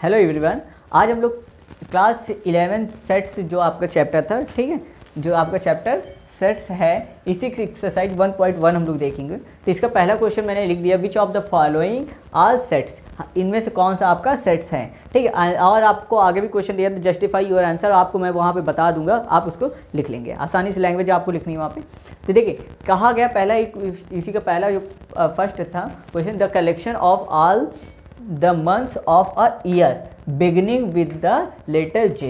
Hello everyone. आज हम लोग क्लास 11 सेट्स जो आपका चैप्टर था, ठीक है, जो आपका चैप्टर सेट्स है, इसी की एक्सरसाइज 1.1 हम लोग देखेंगे। तो इसका पहला क्वेश्चन मैंने लिख दिया, which of the following are sets, इनमें से कौन सा आपका सेट्स है, ठीक है। और आपको आगे भी क्वेश्चन दिया, तो जस्टिफाई योर आंसर, आपको मैं वहाँ पे बता दूंगा, आप उसको लिख लेंगे। आसानी से लैंग्वेज आपको लिखनी है वहाँ पे। तो देखिए कहा गया पहला इसी का पहला जो फर्स्ट था question, the collection of all the months of a year beginning with the letter J,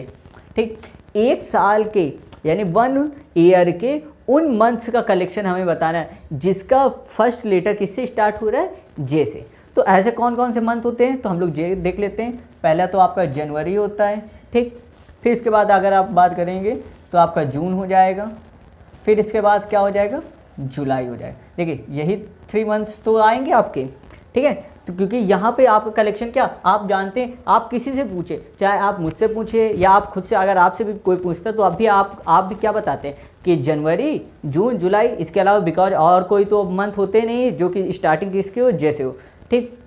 ठीक। एक साल के यानी 1 ईयर के उन मंथ्स का कलेक्शन हमें बताना है जिसका फर्स्ट लेटर किससे स्टार्ट हो रहा है, जे से। तो ऐसे कौन कौन से मंथ होते हैं, तो हम लोग जे देख लेते हैं। पहला तो आपका जनवरी होता है, ठीक। फिर इसके बाद अगर आप बात करेंगे तो आपका जून हो जाएगा। फिर इसके बाद क्या हो जाएगा, जुलाई हो जाएगा। देखिए यही 3 मंथ्स तो आएंगे आपके, ठीक है। तो क्योंकि यहाँ पे आपका कलेक्शन क्या आप जानते हैं, आप किसी से पूछे, चाहे आप मुझसे पूछे या आप खुद से, अगर आपसे भी कोई पूछता तो अभी आप भी क्या बताते हैं कि जनवरी, जून, जुलाई, इसके अलावा बिकॉज और कोई तो मंथ होते नहीं जो कि स्टार्टिंग किसके हो, जैसे हो, ठीक।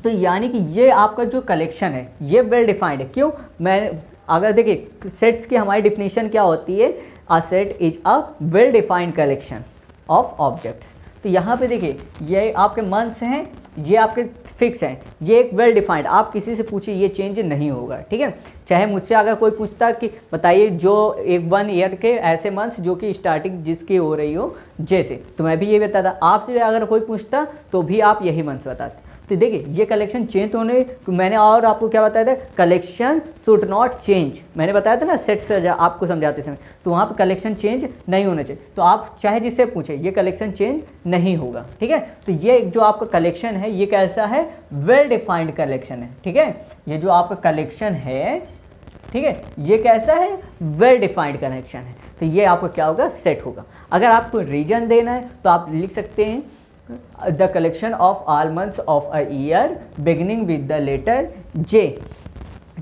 तो यानी कि ये आपका जो कलेक्शन है ये वेल डिफाइंड है। क्यों, मैं अगर देखिए सेट्स की हमारी डिफिनीशन क्या होती है, a set is a well defined collection of objects. तो यहाँ पे देखिए ये आपके मंथ्स हैं, ये आपके फिक्स हैं, ये एक वेल डिफाइंड, आप किसी से पूछिए ये चेंज नहीं होगा, ठीक है। चाहे मुझसे अगर कोई पूछता कि बताइए जो एक 1 ईयर के ऐसे मंथ्स जो कि स्टार्टिंग जिसकी हो रही हो जैसे, तो मैं भी ये बताता। आपसे अगर कोई पूछता तो भी आप यही मंथ्स बताते। तो देखिए ये कलेक्शन चेंज होने, तो मैंने और आपको क्या बताया था, कलेक्शन शुड नॉट चेंज, मैंने बताया था ना सेट से आपको समझाते समय, तो वहाँ पर कलेक्शन चेंज नहीं होना चाहिए। तो आप चाहे जिससे पूछे ये कलेक्शन चेंज नहीं होगा, ठीक है। तो ये जो आपका कलेक्शन है ये कैसा है, वेल डिफाइंड कलेक्शन है, ठीक है। ये जो आपका कलेक्शन है, ठीक है, ये कैसा है, वेल डिफाइंड कलेक्शन है। तो ये आपका क्या होगा, सेट होगा। अगर आपको रीजन देना है तो आप लिख सकते हैं the collection of all months of a year beginning with the letter J,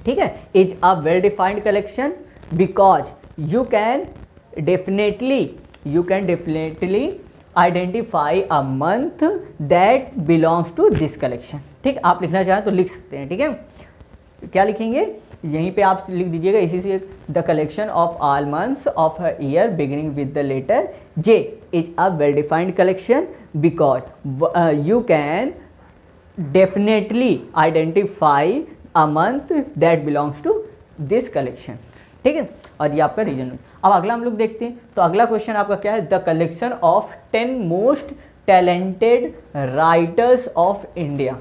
ठीक है, is a well defined collection because you can definitely identify a month that belongs to this collection, ठीक। आप लिखना चाहें तो लिख सकते हैं, ठीक है। क्या लिखेंगे, यहीं पे आप लिख दीजिएगा इसी से, the collection of all months of a year beginning with the letter J is a well defined collection because you can definitely identify a month that belongs to this collection, ठीक है। और ये आपका रीजन। अब अगला हम लोग देखते हैं, तो अगला क्वेश्चन आपका क्या है, the collection of 10 most talented writers of India,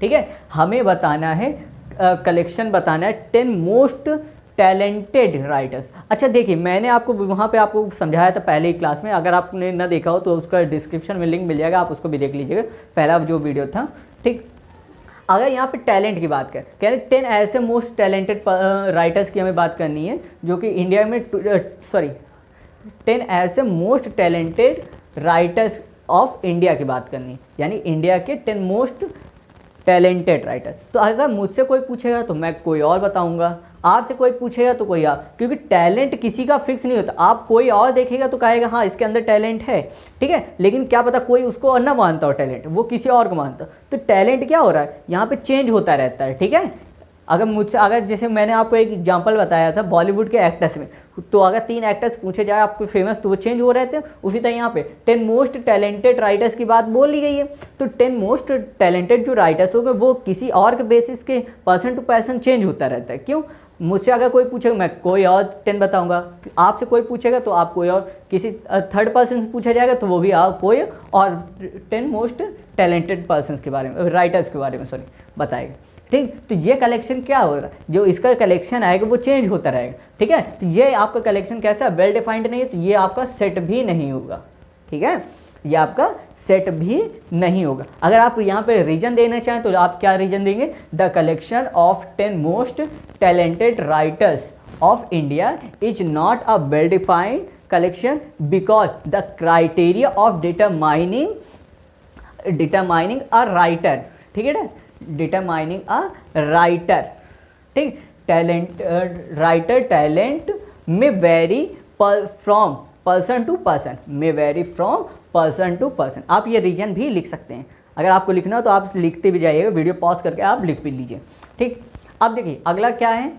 ठीक है। हमें बताना है कलेक्शन बताना है 10 मोस्ट टैलेंटेड राइटर्स। अच्छा देखिए मैंने आपको वहाँ पे आपको समझाया था पहले ही क्लास में, अगर आपने ना देखा हो तो उसका डिस्क्रिप्शन में लिंक मिल जाएगा, आप उसको भी देख लीजिएगा, पहला जो वीडियो था, ठीक। अगर यहाँ पे टैलेंट की बात करें, कह रहे 10 ऐसे मोस्ट टैलेंटेड राइटर्स की हमें बात करनी है जो कि इंडिया में 10 ऐसे most talented writers of India की बात करनी है, यानी इंडिया के 10 मोस्ट टैलेंटेड राइटर। तो अगर मुझसे कोई पूछेगा तो मैं कोई और बताऊंगा, आपसे कोई पूछेगा तो कोई और, क्योंकि टैलेंट किसी का फिक्स नहीं होता। आप कोई और देखेगा तो कहेगा हाँ इसके अंदर टैलेंट है, ठीक है, लेकिन क्या पता कोई उसको और ना मानता हो टैलेंट, वो किसी और को मानता। तो टैलेंट क्या हो रहा है यहाँ पे, चेंज होता रहता है, ठीक है। अगर जैसे मैंने आपको एक एग्जांपल बताया था बॉलीवुड के एक्टर्स में, तो अगर 3 एक्टर्स पूछे जाए आपको फेमस, तो वो चेंज हो रहे थे। उसी तरह यहाँ पे 10 मोस्ट टैलेंटेड राइटर्स की बात बोल ली गई है, तो 10 मोस्ट टैलेंटेड जो राइटर्स हो गए वो किसी और के बेसिस के पर्सन टू पर्सन चेंज होता रहता है। क्यों, मुझसे अगर कोई पूछेगा मैं कोई और 10 बताऊंगा, आपसे कोई पूछेगा तो आप कोई और, किसी थर्ड पर्सन से पूछा जाएगा तो वो भी आप कोई और 10 मोस्ट टैलेंटेड पर्सन के बारे में, राइटर्स के बारे में बताएगा, ठीक। तो ये कलेक्शन क्या होगा, जो इसका कलेक्शन आएगा वो चेंज होता रहेगा, ठीक है। तो ये आपका कलेक्शन कैसा, वेल डिफाइंड नहीं है, तो ये आपका सेट भी नहीं होगा, ठीक है, ये आपका सेट भी नहीं होगा। अगर आप यहाँ पे रीजन देना चाहें तो आप क्या रीजन देंगे, the collection of 10 most talented writers of India is not a well defined collection because the criteria of determining a writer, ठीक है ना, डिटरमाइनिंग अ राइटर, ठीक। टैलेंट राइटर टैलेंट में vary from person to person, में vary from person to person. आप ये reason भी लिख सकते हैं, अगर आपको लिखना हो तो आप लिखते भी जाइएगा, वीडियो पॉज करके आप लिख भी लीजिए। ठीक, अब देखिए अगला क्या है,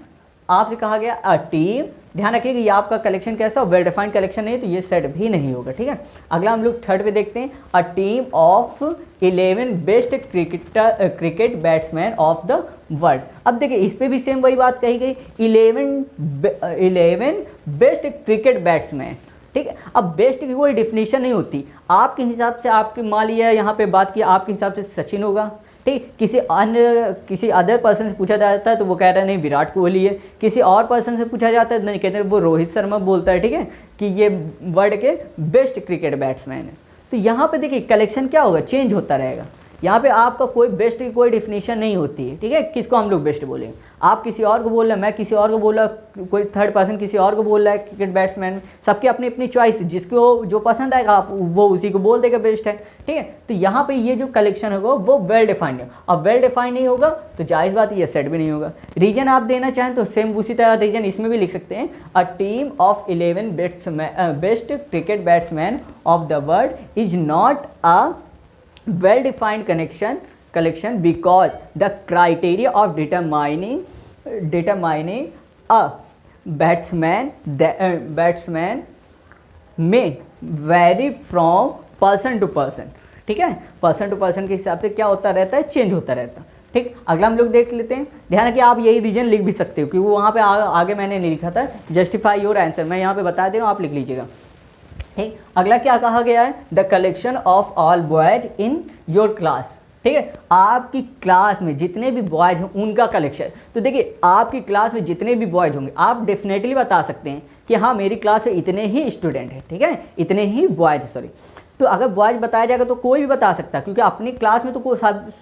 आपसे कहा गया अ टीम, ध्यान रखिए कि ये आपका कलेक्शन कैसा हो, वेल डिफाइंड कलेक्शन नहीं तो ये सेट भी नहीं होगा। ठीक है, अगला हम लोग थर्ड पे देखते हैं, a team of 11 best cricket batsman of the world. अब देखिए इस पे भी सेम वही बात कही गई, 11 बेस्ट क्रिकेट बैट्समैन। ठीक है, अब बेस्ट की कोई डिफिनीशन नहीं होती, आपके हिसाब से, आपके मान लिया यहाँ पे बात की, आपके हिसाब से सचिन होगा। ठीक, किसी अदर पर्सन से पूछा जाता है तो वो कह रहा है नहीं विराट कोहली है, किसी और पर्सन से पूछा जाता है नहीं, कहते हैं वो रोहित शर्मा बोलता है। ठीक है, कि ये वर्ल्ड के बेस्ट क्रिकेट बैट्समैन है। तो यहाँ पे देखिए कलेक्शन क्या होगा, चेंज होता रहेगा। यहाँ पे आपका कोई बेस्ट की कोई डिफिनीशन नहीं होती है। ठीक है, किसको हम लोग बेस्ट बोलेंगे, आप किसी और को बोल रहे हैं, मैं किसी और को बोल रहा, कोई थर्ड पर्सन किसी और को बोल रहा है क्रिकेट बैट्समैन, सबकी अपनी अपनी चॉइस, जिसको जो पसंद आएगा आप वो उसी को बोल देगा बेस्ट है। ठीक है, तो यहाँ पे ये जो कलेक्शन होगा वो वेल डिफाइंड है। अब वेल डिफाइंड नहीं होगा तो जाहिर बात ये सेट भी नहीं होगा। रीजन आप देना चाहें तो सेम उसी तरह रीजन इसमें भी लिख सकते हैं, a team of 11 best cricket batsman of the world is not a well defined collection because the criteria of determining a batsman may vary from person to person। ठीक है, पर्सन टू पर्सन के हिसाब से क्या होता रहता है, change होता रहता है। ठीक, अगला हम लोग देख लेते हैं, ध्यान रखिए आप यही रीजन लिख भी सकते हो क्योंकि वहाँ पे आगे मैंने नहीं लिखा था, जस्टिफाई योर आंसर, मैं यहाँ पे बता दे रहा हूँ, आप लिख लीजिएगा। ठीक, अगला क्या कहा गया है, the collection of all boys in your class. ठीक है, आपकी क्लास में जितने भी बॉयज हैं उनका कलेक्शन। तो देखिए आपकी क्लास में जितने भी बॉयज होंगे आप डेफिनेटली बता सकते हैं कि हाँ मेरी क्लास में इतने ही स्टूडेंट हैं। ठीक है, इतने ही बॉयज, सॉरी। तो अगर बॉयज बताया जाएगा तो कोई भी बता सकता है क्योंकि अपनी क्लास में तो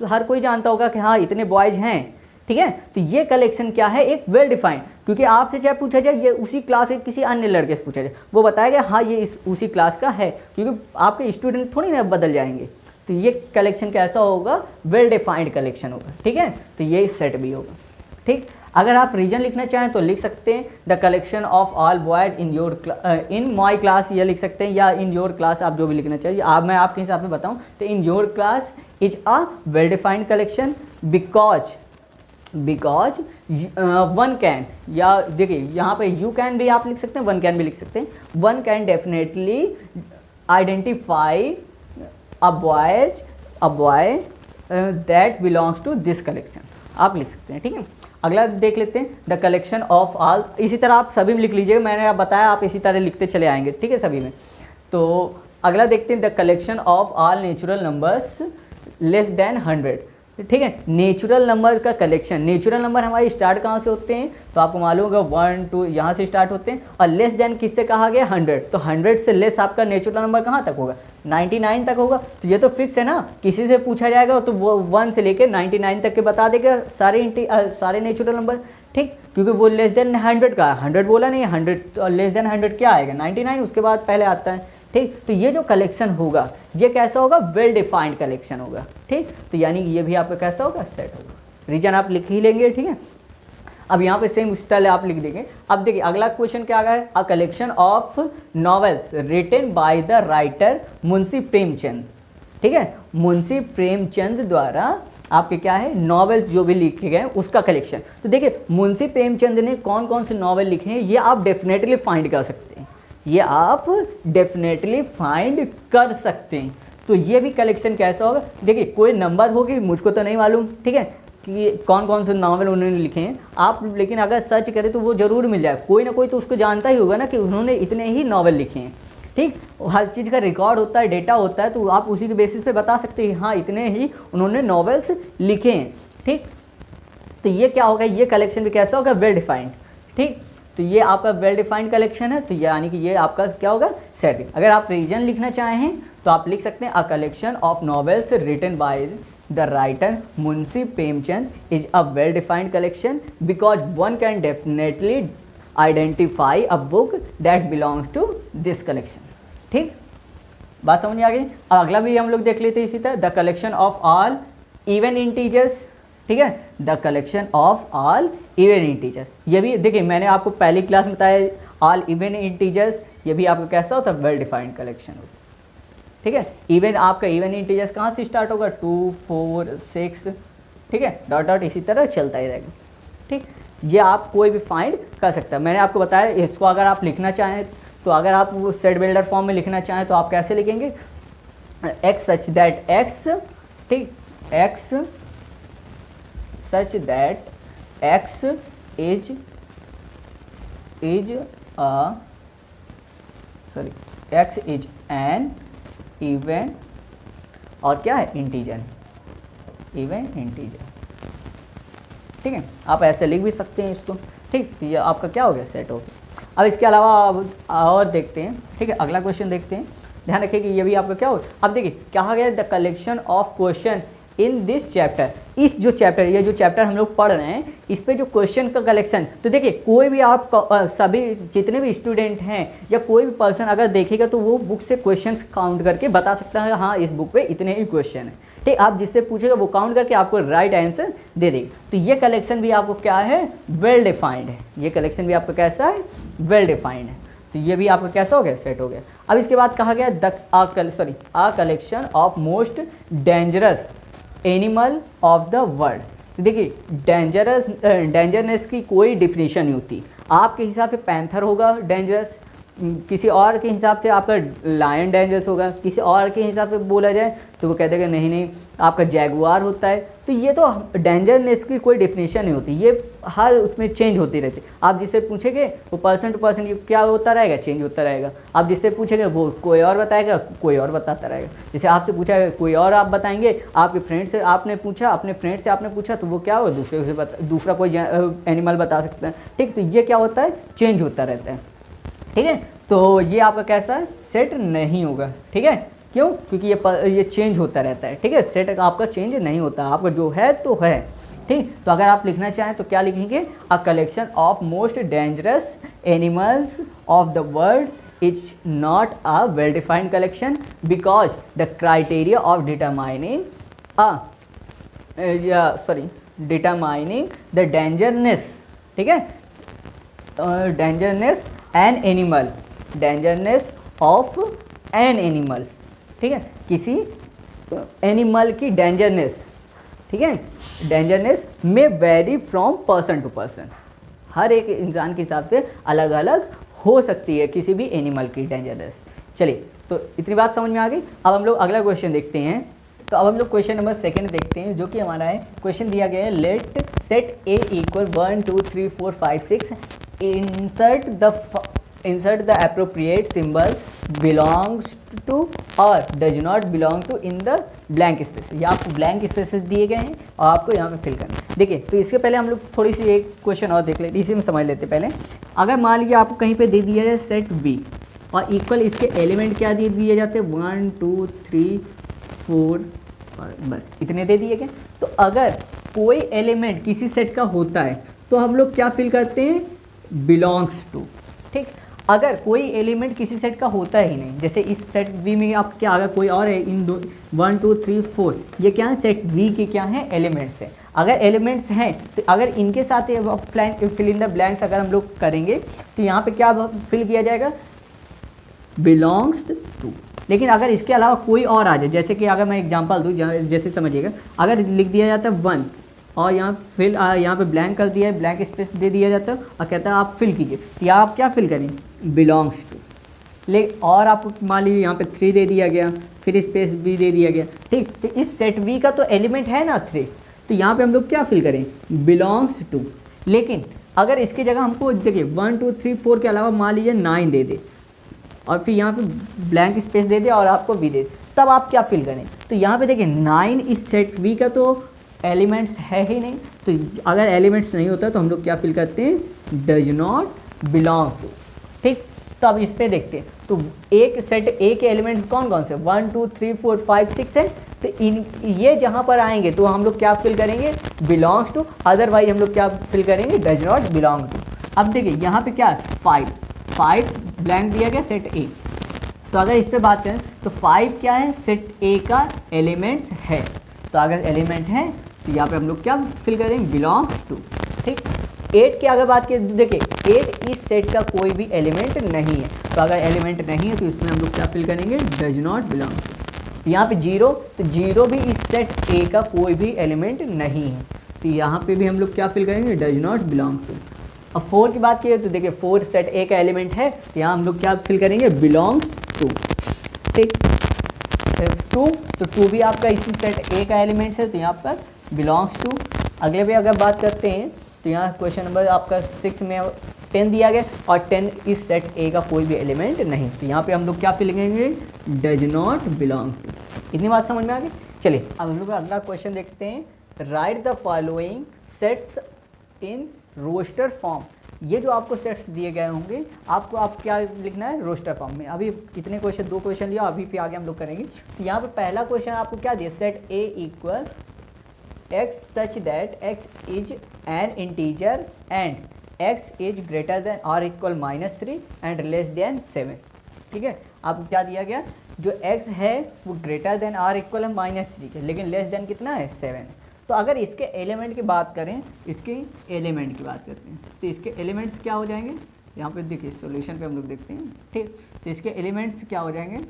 हर कोई जानता होगा कि हाँ इतने बॉयज हैं। ठीक है, तो ये कलेक्शन क्या है, एक वेल डिफाइंड, क्योंकि आपसे चाहे पूछा जाए ये उसी क्लास के किसी अन्य लड़के से पूछा जाए वो बताएगा हाँ ये उसी क्लास का है, क्योंकि आपके स्टूडेंट थोड़ी ना बदल जाएंगे। तो ये कलेक्शन कैसा होगा, वेल डिफाइंड कलेक्शन होगा। ठीक है, तो ये सेट भी होगा। ठीक, अगर आप रीजन लिखना चाहें तो लिख सकते हैं the collection of all boys in my class, ये लिख सकते हैं, या इन योर क्लास, आप जो भी लिखना चाहिए। मैं आपके हिसाब से बताऊं तो in your class is a well defined collection because one can, या देखिए यहाँ पे यू कैन भी आप लिख सकते हैं, वन कैन भी लिख सकते हैं, one can definitely identify a boy that belongs to this collection, आप लिख सकते हैं। ठीक है, अगला देख लेते हैं, द कलेक्शन ऑफ ऑल, इसी तरह आप सभी में लिख लीजिएगा, मैंने आप बताया आप इसी तरह लिखते चले आएंगे। ठीक है, सभी में। तो अगला देखते हैं, the collection of all natural numbers less than 100। ठीक है, नेचुरल नंबर का कलेक्शन, नेचुरल नंबर हमारे स्टार्ट कहाँ से होते हैं तो आपको मालूम होगा 1 2 यहाँ से स्टार्ट होते हैं, और लेस देन किससे कहा गया, 100। तो 100 से लेस आपका नेचुरल नंबर कहाँ तक होगा, 99 तक होगा। तो ये तो फिक्स है ना, किसी से पूछा जाएगा तो वो 1 से लेकर 99 तक के बता देगा सारे नेचुरल नंबर। ठीक, क्योंकि वो लेस देन 100 का, 100 बोला नहीं, 100 लेस देन 100 क्या आएगा, 99, उसके बाद पहले आता है। ठीक, तो ये जो कलेक्शन होगा ये कैसा होगा, वेल डिफाइंड कलेक्शन होगा। ठीक, तो यानी ये भी आपका कैसा होगा, सेट होगा। रीजन आप लिख ही लेंगे। ठीक है, अब यहाँ पे सेम उसी तरह आप लिख देंगे। अब देखिए अगला क्वेश्चन क्या आ गया है, a collection of novels written by the writer Munshi Premchand. ठीक है, मुंशी प्रेमचंद द्वारा आपके क्या है, नॉवेल्स जो भी लिखे गए उसका कलेक्शन। तो देखिए मुंशी प्रेमचंद ने कौन कौन से नॉवेल लिखे हैं ये आप डेफिनेटली फाइंड कर सकते हैं, ये आप डेफिनेटली फाइंड कर सकते हैं। तो ये भी कलेक्शन कैसा होगा, देखिए कोई नंबर होगी, मुझको तो नहीं मालूम। ठीक है, कि कौन कौन से नावल उन्होंने लिखे हैं आप, लेकिन अगर सर्च करें तो वो जरूर मिल जाए, कोई ना कोई तो उसको जानता ही होगा ना कि उन्होंने इतने ही नावल लिखे हैं। ठीक, हर चीज़ का रिकॉर्ड होता है, डेटा होता है, तो आप उसी के बेसिस पे बता सकते हैं हाँ इतने ही उन्होंने नॉवेल्स लिखे हैं। ठीक, तो ये क्या होगा, ये कलेक्शन भी कैसा होगा, वेल डिफाइंड। ठीक, तो ये आपका वेल डिफाइंड कलेक्शन है, तो यानी कि ये आपका क्या होगा, सेट। अगर आप रीजन लिखना चाहें तो आप लिख सकते हैं a collection of novels written by the writer Munshi Premchand is a well defined collection because one can definitely identify a book that belongs to this collection. ठीक, बात समझ में आ गई। अगला भी हम लोग देख लेते हैं इसी तरह, the collection of all even integers. ठीक है, the collection of all even integers, ये भी देखिए मैंने आपको पहली क्लास में बताया, ऑल इवन इंटीजर्स, ये भी आपका कैसा होता है, वेल डिफाइंड कलेक्शन होता है। ठीक है, इवन आपका इवन इंटीजर्स कहाँ से स्टार्ट होगा, 2 4 6 ठीक है, डॉट डॉट इसी तरह चलता ही रहेगा। ठीक, ये आप कोई भी फाइंड कर सकता है। मैंने आपको बताया इसको अगर आप लिखना चाहें तो अगर आप वो सेट बिल्डर फॉर्म में लिखना चाहें तो आप कैसे लिखेंगे, एक्स सच दैट एक्स, ठीक, x such that x is x is N even और क्या है, इंटीजर, इवन इंटीजर। ठीक है, आप ऐसे लिख भी सकते हैं इसको। ठीक, तो ये आपका क्या हो गया, सेट हो गया। अब इसके अलावा और देखते हैं। ठीक है, अगला क्वेश्चन देखते हैं। ध्यान रखिए कि ये भी आपका क्या हो। अब देखिए कहा गया the collection of question in this chapter, इस जो चैप्टर, ये जो चैप्टर हम लोग पढ़ रहे हैं इस पे जो क्वेश्चन का कलेक्शन, तो देखिए कोई भी आप सभी जितने भी स्टूडेंट हैं या कोई भी पर्सन अगर देखेगा तो वो बुक से क्वेश्चंस काउंट करके बता सकता है हाँ इस बुक पे इतने ही क्वेश्चन हैं। ठीक, आप जिससे पूछेगा वो काउंट करके आपको राइट आंसर दे देगी। तो ये कलेक्शन भी आपको क्या है, वेल डिफाइंड है। ये कलेक्शन भी आपका कैसा है, वेल डिफाइंड है। तो ये भी आपका कैसा हो गया, सेट हो गया। अब इसके बाद कहा गया a collection of most dangerous animal of the world. तो देखिए डेंजरनेस की कोई डिफिनीशन नहीं होती। आपके हिसाब से पैंथर होगा डेंजरस, किसी और के हिसाब से आपका लायन डेंजरस होगा, किसी और के हिसाब से बोला जाए तो वो कहते हैं कि नहीं आपका जैगुआर होता है। तो ये तो डेंजरनेस की कोई डिफिनीशन नहीं होती, ये हर उसमें चेंज होती रहती है। आप जिससे पूछेंगे वो पर्सन टू पर्सन क्या होता रहेगा, चेंज होता रहेगा। आप जिससे पूछेंगे वो कोई और बताएगा, कोई और बताता रहेगा। जैसे आपसे पूछा कोई और आप बताएंगे, आपके फ्रेंड से आपने पूछा, अपने फ्रेंड से आपने पूछा तो वो क्या हो, दूसरा कोई एनिमल बता सकता है। ठीक, तो ये क्या होता है, चेंज होता रहता है। ठीक है, तो ये आपका कैसा है, सेट नहीं होगा। ठीक है, क्यों, क्योंकि ये चेंज होता रहता है। ठीक है, सेट आपका चेंज नहीं होता, आपका जो है तो है। ठीक, तो अगर आप लिखना चाहें तो क्या लिखेंगे, a collection of most dangerous animals of the world is not a well defined collection because the criteria of determining the dangerness, ठीक है, dangerness an animal, dangerness of an animal, ठीक है, किसी एनिमल की डेंजरनेस, ठीक है, डेंजरनेस में vary from person to person, हर एक इंसान के हिसाब से अलग अलग हो सकती है किसी भी एनिमल की डेंजरनेस। चलिए, तो इतनी बात समझ में आ गई। अब हम लोग अगला क्वेश्चन देखते हैं। तो अब हम लोग क्वेश्चन नंबर 2 देखते हैं, जो कि हमारा है, क्वेश्चन दिया गया है late set A equal 1 2 3 4 5 6 insert the appropriate symbol belongs to or does not belong to in the blank space। ये आपको ब्लैंक स्पेसेस दिए गए हैं और आपको यहाँ पे फिल करना है। देखिए, तो इसके पहले हम लोग थोड़ी सी एक क्वेश्चन और देख लेते, इसी में समझ लेते पहले। अगर मान लीजिए आपको कहीं पे दे दिया है सेट बी और इक्वल इसके एलिमेंट क्या दे दिए जाते हैं 1 2 3 4 और बस इतने दे दिए गए। तो अगर कोई एलिमेंट किसी सेट का होता है तो हम लोग क्या फिल करते हैं, बिलोंग्स टू। ठीक, अगर कोई एलिमेंट किसी सेट का होता ही नहीं, जैसे इस सेट वी में आप क्या, अगर कोई और है, इन 1 2 3 4 ये क्या है, सेट वी के क्या है, एलिमेंट्स है। अगर एलिमेंट्स हैं तो अगर इनके साथ फिल इन द ब्लैंक्स अगर हम लोग करेंगे तो यहाँ पे क्या फिल किया जाएगा, बिलोंग्स टू। लेकिन अगर इसके अलावा कोई और आ जाए, जैसे कि अगर मैं एग्जांपल दूँ, जैसे समझिएगा, अगर लिख दिया जाता है 1 और यहाँ पे ब्लैंक कर दिया है, ब्लैंक स्पेस दे दिया जाता है और कहता है आप फिल कीजिए, तो यहाँ आप क्या फिल करें, बिलोंग्स टू। और आपको मान लीजिए यहाँ पे 3 दे दिया गया, फिर स्पेस भी दे दिया गया। ठीक, तो इस सेट वी का तो एलिमेंट है ना 3, तो यहाँ पे हम लोग क्या फिल करें, बिलोंग्स टू। लेकिन अगर इसकी जगह हमको देखिए 1 2 3 4 के अलावा मान लीजिए 9 दे दे और फिर यहाँ पे ब्लैंक स्पेस दे दे और आपको वी दे, तब आप क्या फिल करें। तो यहाँ पे देखिए 9 इस सेट वी का तो एलिमेंट्स है ही नहीं, तो अगर एलिमेंट्स नहीं होता तो हम लोग क्या फिल करते हैं, डज नॉट बिलोंग टू। ठीक, तो अब इस पे देखते हैं, तो एक सेट ए के एलिमेंट्स कौन कौन से, 1 2 3 4 5 6 है। तो ये जहाँ पर आएंगे तो हम लोग क्या फिल करेंगे, बिलोंग्स टू, अदरवाइज हम लोग क्या फिल करेंगे, डज नॉट बिलोंग टू। अब देखिए यहाँ पे क्या है, 5 ब्लैंक दिया गया सेट ए, तो अगर इस पे बात करें तो 5 क्या है, सेट ए का एलिमेंट्स है। तो अगर एलिमेंट है तो यहाँ पे हम लोग क्या फिल करेंगे, बिलोंग्स टू। ठीक, 8 की अगर बात करें, देखिए 8 इस सेट का कोई भी एलिमेंट नहीं है, तो अगर एलिमेंट नहीं है तो इसमें हम लोग क्या फिल करेंगे, डज नॉट बिलोंग टू। तो यहाँ पे 0, तो 0 भी इस सेट ए का कोई भी एलिमेंट नहीं है। तो यहाँ पे भी हम लोग क्या फिल करेंगे, डज नॉट बिलोंग टू। अब 4 की बात की तो देखिए 4 सेट ए का एलिमेंट है, तो यहाँ हम लोग क्या फिल करेंगे, बिलोंग्स टू। ठीक, 2, तो 2 भी आपका इसी सेट ए का एलिमेंट है, तो यहाँ पर बिलोंग्स टू। अगले भी अगर बात करते हैं तो यहाँ क्वेश्चन नंबर आपका 6 में 10 दिया गया और 10 इस सेट ए का कोई भी एलिमेंट नहीं, तो यहाँ पे हम लोग क्या फिल करेंगे, डज नॉट बिलोंग टू। इतनी बात समझ में आ गई। चलिए अब हम लोग अगला क्वेश्चन देखते हैं, write the following sets in roster form. ये जो आपको सेट्स दिए गए होंगे आपको आप क्या लिखना है, रोस्टर फॉर्म में। अभी इतने क्वेश्चन, 2 क्वेश्चन लिया, अभी फिर आगे हम लोग करेंगे। तो यहाँ पे पहला क्वेश्चन आपको क्या दिया, set A equal x such that x is an integer and x is greater than or equal -3 and less than 7। ठीक है, आपको क्या दिया गया, जो x है वो ग्रेटर देन और इक्वल है -3 के, लेकिन लेस देन कितना है, 7। तो अगर इसके एलिमेंट की बात करें, इसके एलिमेंट की बात करते हैं, तो इसके एलिमेंट्स क्या हो जाएंगे, यहाँ पे देखिए सॉल्यूशन पे हम लोग देखते हैं। ठीक, तो इसके एलिमेंट्स क्या हो जाएंगे,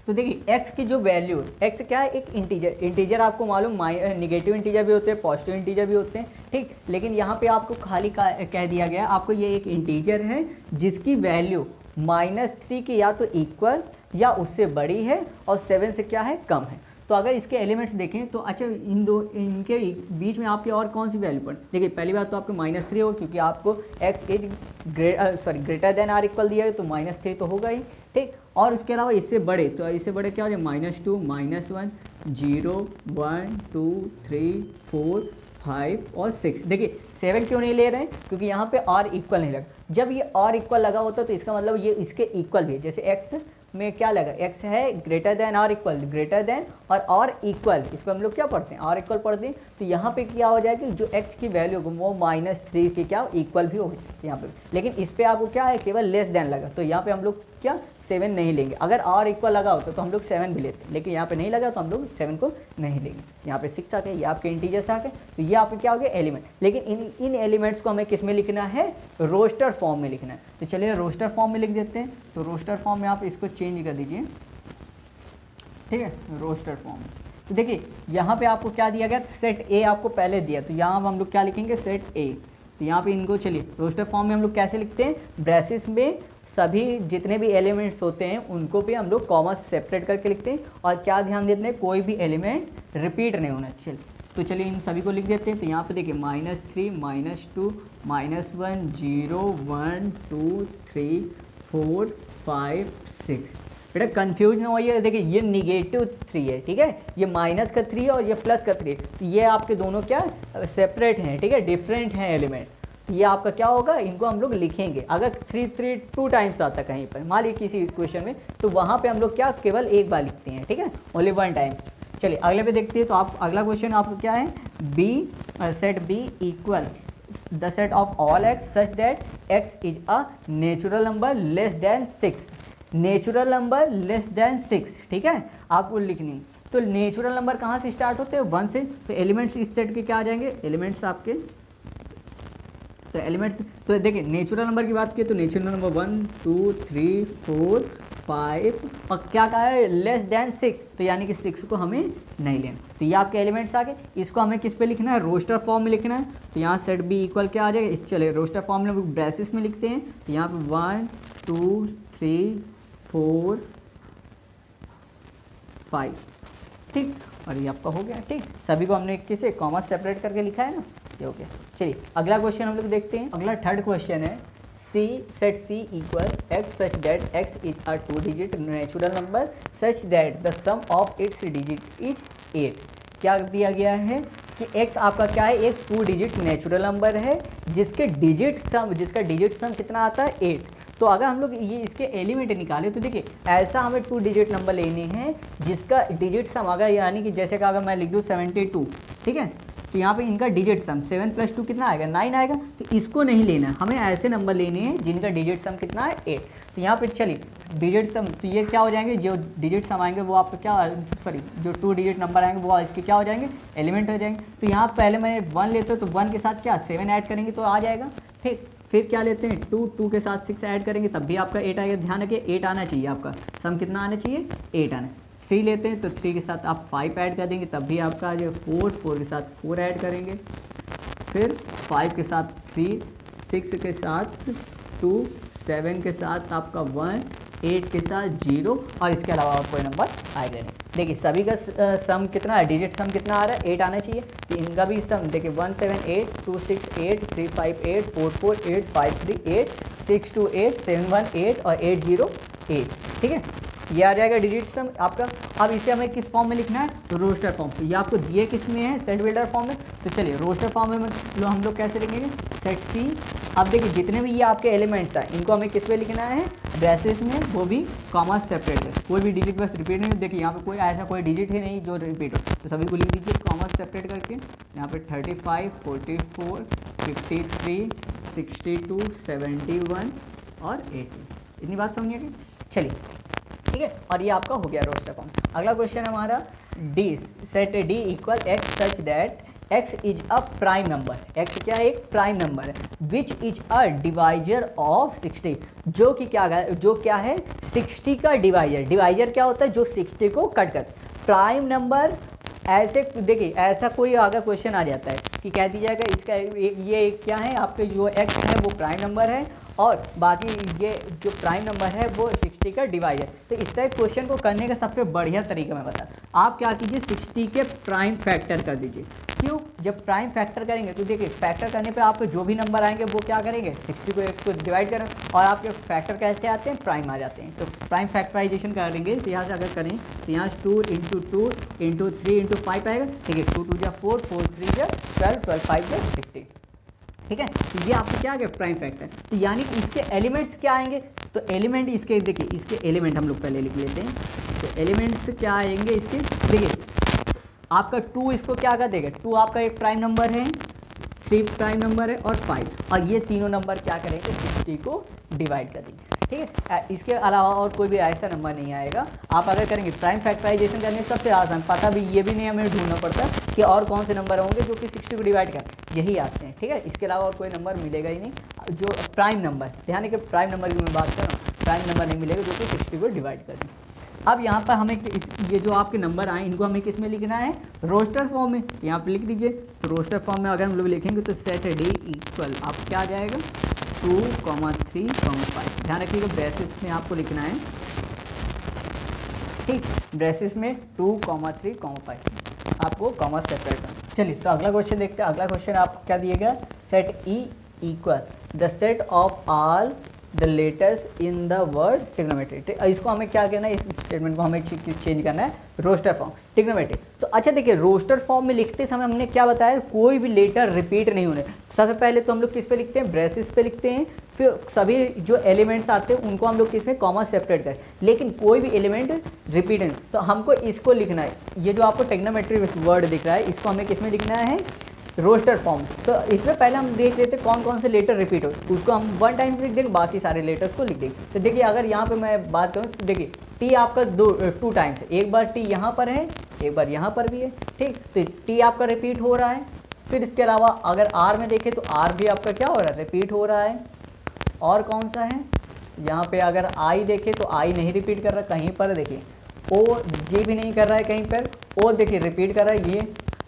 तो देखिए x की जो वैल्यू, x क्या है, एक इंटीजर। इंटीजर आपको मालूम निगेटिव इंटीजर भी होते हैं, पॉजिटिव इंटीजर भी होते हैं। ठीक, लेकिन यहाँ पे आपको खाली कह दिया गया, आपको ये एक इंटीजर है जिसकी वैल्यू -3 की या तो इक्वल या उससे बड़ी है और 7 से क्या है, कम है। तो अगर इसके एलिमेंट्स देखें तो अच्छा इनके बीच में आपकी और कौन सी वैल्यू पड़, देखिए पहली बात तो आपको -3 हो, क्योंकि आपको x is greater than or equal दिया है, तो -3 तो होगा ही। ठीक, और उसके अलावा इससे बड़े, तो इससे बड़े क्या हो जाए, -2, -1, 0, 1, 2, 3, 4, 5 और 6। देखिए 7 क्यों नहीं ले रहे हैं, क्योंकि यहाँ पे और इक्वल नहीं लगा। जब ये और इक्वल लगा होता तो इसका मतलब ये इसके इक्वल भी है। जैसे x में क्या लगा, x है ग्रेटर देन और इक्वल, ग्रेटर देन और इक्वल, इसको हम लोग क्या पढ़ते हैं, और इक्वल पढ़ते हैं। तो यहाँ पे क्या हो जाएगा, जो x की वैल्यू वो -3 के क्या इक्वल भी होगी यहाँ पे, लेकिन इस पे आपको क्या है, केवल लेस देन लगा, तो यहाँ पे हम लोग क्या 7 नहीं लेंगे। अगर और इक्वल लगा होता तो हम लोग 7 भी लेते, लेकिन यहाँ पे नहीं लगा तो हम लोग 7 को नहीं लेंगे। यहाँ पे 6 आ गए, ये आपके इंटीजर्स आ गए, तो ये आपके क्या हो गए, एलिमेंट। लेकिन इन एलिमेंट्स को हमें किस में लिखना है, रोस्टर फॉर्म में लिखना है। तो चलिए रोस्टर फॉर्म में लिख देते हैं। तो रोस्टर फॉर्म में आप इसको चेंज कर दीजिए। ठीक है, रोस्टर फॉर्म। तो देखिए यहाँ पे आपको क्या दिया गया, सेट ए आपको पहले दिया, तो यहाँ हम लोग क्या लिखेंगे, सेट ए। तो यहाँ पे इनको चलिए रोस्टर फॉर्म में हम लोग कैसे लिखते हैं, ब्रैसेस में सभी जितने भी एलिमेंट्स होते हैं उनको भी हम लोग कॉमा सेपरेट करके लिखते हैं, और क्या ध्यान देते हैं, कोई भी एलिमेंट रिपीट नहीं होना चाहिए। तो चलिए इन सभी को लिख देते हैं। तो यहाँ पे देखिए -3, -2, -1, 0, 1, 2, 3, 4, 5, 6। बेटा कंफ्यूज ना होइए, देखिए ये -3 है, ठीक है, ये -3 है और ये +3 है, तो ये आपके दोनों क्या सेपरेट हैं, ठीक है, डिफरेंट हैं एलिमेंट। ये आपका क्या होगा, इनको हम लोग लिखेंगे। अगर 3 2 टाइम्स आता कहीं पर, मान लीजिए किसी इक्वेशन में, तो वहाँ पे हम लोग क्या केवल एक बार लिखते हैं, ठीक है, ओनली 1 टाइम। चलिए अगले पे देखते हैं। तो आप अगला क्वेश्चन आपको क्या है, set B equal the set of all x such that x is a natural number less than 6। Natural number less than 6, ठीक है, आपको लिखनी। तो नेचुरल नंबर कहाँ से स्टार्ट होते हैं, 1 से। तो एलिमेंट्स इस सेट के क्या आ जाएंगे, एलिमेंट्स आपके, तो एलिमेंट्स, तो देखिए नेचुरल नंबर की बात की तो नेचुरल नंबर 1 2 3 4 5 और क्या कहा है, लेस देन 6, तो यानी कि 6 को हमें नहीं लेना। तो ये आपके एलिमेंट्स आ गए। इसको हमें किस पे लिखना है, रोस्टर फॉर्म में लिखना है। तो यहाँ सेट बी इक्वल क्या आ जाएगा, इस चले रोस्टर फॉर्म में हम ब्रैसेस में लिखते हैं। तो यहाँ पे 1 2 3 4 5, ठीक, और ये आपका हो गया। ठीक, सभी को हमने किसे कॉमा सेपरेट करके लिखा है ना, ये हो गया। चलिए अगला क्वेश्चन हम लोग देखते हैं। अगला थर्ड क्वेश्चन है, C set C equal x such that x is a 2 digit natural number such that the sum of its digit is 8। क्या दिया गया है कि x आपका क्या है, एक 2 डिजिट नेचुरल नंबर है जिसका डिजिट सम कितना आता है, 8। तो अगर हम लोग ये इसके एलिमेंट निकाले तो देखिए ऐसा हमें 2 डिजिट नंबर लेने हैं जिसका डिजिट सम, अगर यानी कि जैसे कि अगर मैं लिख दूँ 72, ठीक है, तो यहाँ पे इनका डिजिट सम 7 + 2 कितना आएगा, 9 आएगा। तो इसको नहीं लेना, हमें ऐसे नंबर लेने हैं जिनका डिजिट सम कितना है, 8। तो यहाँ पे चलिए डिजिट सम, तो ये क्या हो जाएंगे, जो डिजिट सम आएंगे वो आपका क्या, सॉरी जो 2 डिजिट नंबर आएंगे वो इसके क्या हो जाएंगे, एलिमेंट हो जाएंगे। तो यहाँ पहले मैं 1 लेते हो तो 1 के साथ क्या 7 ऐड करेंगे तो आ जाएगा, ठीक। फिर क्या लेते हैं 2 के साथ 6 ऐड करेंगे तब भी आपका 8 आएगा। ध्यान रखिए 8 आना चाहिए, आपका सम कितना आना चाहिए, 8 आना। 3 लेते हैं तो 3 के साथ आप 5 ऐड कर देंगे, तब भी आपका आ जाएगा 4, 4 के साथ 4 ऐड करेंगे, फिर 5 के साथ 3, 6 के साथ 2, 7 के साथ आपका 1, 8 के साथ 0 और इसके अलावा और कोई नंबर आएगा नहीं। देखिए सभी का सम कितना है, डिजिट सम कितना आ रहा है, 8 आना चाहिए, तो इनका भी सम देखिए 1 7 8 2 6 8 3 5 8 4 4 8 5 3 8 6 2 8 7 1 8 और 8 0 8, ठीक है, ये आ जाएगा डिजिट सम आपका। अब इसे हमें किस फॉर्म में लिखना है, तो रोस्टर फॉर्म। तो ये आपको दिए किस में है, सेट बिल्डर फॉर्म में। तो चलिए रोस्टर फॉर्म में हम लोग कैसे लिखेंगे, सेट सी। अब देखिए जितने भी ये आपके एलिमेंट्स हैं इनको हमें किस में लिखना है, ब्रैसेस में, वो भी कॉमा सेपरेट है, कोई भी डिजिट बस रिपीट नहीं। देखिए यहाँ पे कोई ऐसा कोई डिजिट ही नहीं जो रिपीट हो, तो सभी को लिख दीजिए कॉमा सेपरेट करके। यहाँ पे 35 44 53 62 71 और 80, इतनी बात समझिए। चलिए ठीक है, और ये आपका हो गया रोस्टर फॉर्म। अगला क्वेश्चन हमारा D, set D equal x such that x is a prime number. x क्या है, एक प्राइम नंबर है, which is a divisor of 60, जो कि क्या है 60 का डिवाइजर। डिवाइजर क्या होता है, जो 60 को कट कर। प्राइम नंबर ऐसे देखिए, ऐसा कोई अगर क्वेश्चन आ जाता है कि कह दिया जाएगा इसका ये क्या है, आपके जो x है वो प्राइम नंबर है और बाकी ये जो प्राइम नंबर है वो 60 का डिवाइजर। तो इस टाइप क्वेश्चन को करने का सबसे बढ़िया तरीका मैं बता, आप क्या कीजिए 60 के प्राइम फैक्टर कर दीजिए। क्यों, जब प्राइम फैक्टर करेंगे तो देखिए फैक्टर करने पे आपको जो भी नंबर आएंगे वो क्या करेंगे, 60 को एक को डिवाइड करें और आपके फैक्टर कैसे आते हैं, प्राइम आ जाते हैं। तो प्राइम फैक्टराइजेशन करेंगे तो यहाँ से अगर करें तो यहाँ 2 × 2 × 3 × 5 आएगा, ठीक है, 2 2 जा 4 4 3 जा 12 12 5 जा 60, ठीक है। तो ये आपको क्या आ गया, प्राइम फैक्टर। तो यानी कि इसके एलिमेंट्स क्या आएंगे, तो एलिमेंट इसके देखिए, इसके एलिमेंट हम लोग पहले लिख लेते हैं। तो एलिमेंट्स क्या आएंगे इसके, देखिए आपका 2 इसको क्या कर देगा, 2 आपका एक प्राइम नंबर है, 3 प्राइम नंबर है और 5, और ये तीनों नंबर क्या करेंगे 60 को डिवाइड कर देंगे, ठीक है। इसके अलावा और कोई भी ऐसा नंबर नहीं आएगा। आप अगर करेंगे प्राइम फैक्टराइजेशन करने सबसे आसान, पता भी ये भी नहीं हमें ढूंढना पड़ता कि और कौन से नंबर होंगे जो कि 60 को डिवाइड कर, यही आते हैं, ठीक है। इसके अलावा और कोई नंबर मिलेगा ही नहीं जो प्राइम नंबर, ध्यान रखिए प्राइम नंबर की मैं बात कर रहा हूँ, प्राइम नंबर नहीं मिलेगा जो कि 60 को डिवाइड करें। अब यहाँ पर हमें ये जो आपके नंबर आए इनको हमें किस में लिखना है, रोस्टर फॉर्म में, यहाँ पे लिख दीजिए। तो रोस्टर फॉर्म में अगर हम लोग लिखेंगे तो सेट डी इक्वल आप क्या आ जाएगा 2, 3, 5। ध्यान रखिएगा ब्रेसेस में आपको लिखना है, ठीक, ब्रेसेस में 2, 3, 5 आपको कॉमा सेपरेट करना। चलिए तो अगला क्वेश्चन देखते हैं। अगला क्वेश्चन आप क्या दिएगा, set E equal the set of all the letters in the word trigonometry. इसको हमें क्या करना है, इस स्टेटमेंट को हमें चेंज करना है रोस्टर फॉर्म ट्रिग्नोमेट्री। तो अच्छा देखिए रोस्टर फॉर्म में लिखते समय हमने क्या बताया, कोई भी लेटर रिपीट नहीं होने। सबसे पहले तो हम लोग किस पे लिखते हैं, ब्रेसेस पे लिखते हैं, फिर सभी जो एलिमेंट्स आते हैं उनको हम लोग किस में कॉमा सेपरेट करें, लेकिन कोई भी एलिमेंट रिपीट नहीं। तो हमको इसको लिखना है, ये जो आपको ट्रिग्नोमेट्री वर्ड दिख रहा है इसको हमें किस में लिखना है, रोस्टर फॉर्म। तो इसमें पहले हम देख लेते हैं कौन कौन से लेटर रिपीट हो, उसको हम 1 टाइम लिख देंगे, बाकी सारे लेटर्स को लिख देंगे। तो देखिए अगर यहाँ पे मैं बात करूँ तो देखिए टी आपका 2 टाइम्स है, एक बार टी यहाँ पर है, एक बार यहाँ पर भी है, ठीक। तो टी आपका रिपीट हो रहा है। फिर इसके अलावा अगर आर में देखें तो आर भी आपका क्या हो रहा है, रिपीट हो रहा है। और कौन सा है, यहाँ पे अगर आई देखें तो आई नहीं रिपीट कर रहा कहीं पर, देखिए ओ ये भी नहीं कर रहा है कहीं पर, ओ देखिए रिपीट कर रहा है ये,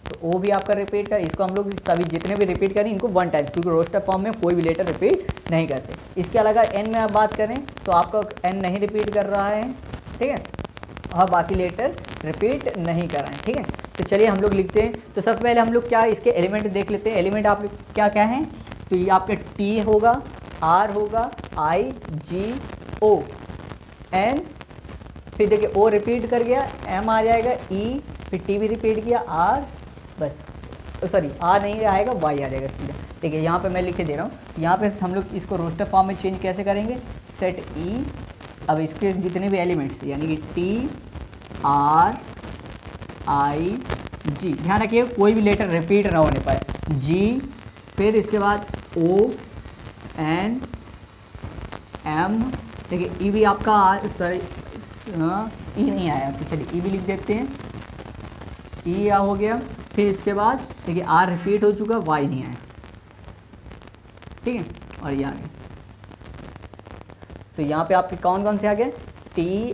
तो ओ भी आपका रिपीट कर। इसको हम लोग सभी जितने भी रिपीट करें इनको 1 टाइम, क्योंकि रोस्टर फॉर्म में कोई भी लेटर रिपीट नहीं करते। इसके अलावा एन में आप बात करें तो आपका एन नहीं रिपीट कर रहा है, ठीक है, और बाकी लेटर रिपीट नहीं कर रहे हैं, ठीक है। तो चलिए हम लोग लिखते हैं। तो सबसे पहले हम लोग क्या इसके एलिमेंट देख लेते हैं। एलिमेंट आप क्या क्या हैं, तो ये आपका टी होगा, आर होगा, आई जी ओ एन, फिर देखिए ओ रिपीट कर गया, एम आ जाएगा, ई, फिर टी भी रिपीट किया, आर, बस सॉरी आर नहीं आएगा, वाई आ जाएगा सीधा। देखिए यहाँ पे मैं लिख के दे रहा हूँ। यहाँ पे हम लोग इसको रोस्टर फॉर्म में चेंज कैसे करेंगे, सेट ई, अब इसके जितने भी एलिमेंट्स यानी कि टी आर आई जी, ध्यान रखिए कोई भी लेटर रिपीट ना होने पाए, जी, फिर इसके बाद ओ एन एम, देखिए ई भी आपका सॉरी ई नहीं आया, तो चलिए ई भी लिख देते हैं, ई हो गया। फिर इसके बाद देखिए आर रिपीट हो चुका, वाई नहीं आया, ठीक है, और ये आ गया। तो यहाँ पे आपके कौन कौन से आ गए, TRIGONMEY,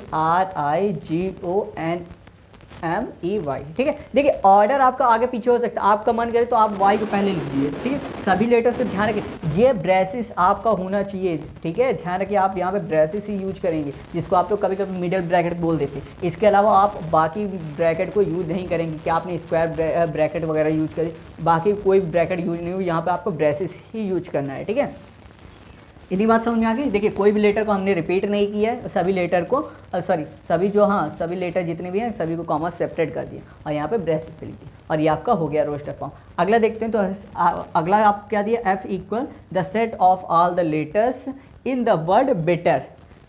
ठीक है। देखिए ऑर्डर आपका आगे पीछे हो सकता है, आपका मन करे तो आप वाई को पहले लिख दीजिए, ठीक है। सभी लेटर्स को ध्यान रखिए, ये ब्रेसिस आपका होना चाहिए, ठीक है। ध्यान रखिए आप यहाँ पे ब्रेसिस ही यूज करेंगे, जिसको आप लोग कभी कभी मिडिल ब्रैकेट बोल देते हैं। इसके अलावा आप बाकी ब्रैकेट को यूज नहीं करेंगे कि आपने स्क्वायर ब्रैकेट वगैरह यूज करी, बाकी कोई ब्रैकेट यूज नहीं हो, यहाँ पे आपको ब्रेसिस ही यूज करना है, ठीक है। इतनी बात समझ में आ गई। देखिए कोई भी लेटर को हमने रिपीट नहीं किया है, सभी लेटर को सभी लेटर जितने भी हैं सभी को कॉमा सेपरेट कर दिया और यहाँ पे ब्रेसेस पे लिख दिया, और ये आपका हो गया रोस्टर फॉर्म। अगला देखते हैं, तो अगला आप क्या दिया, F equal the set of all the letters in the word better.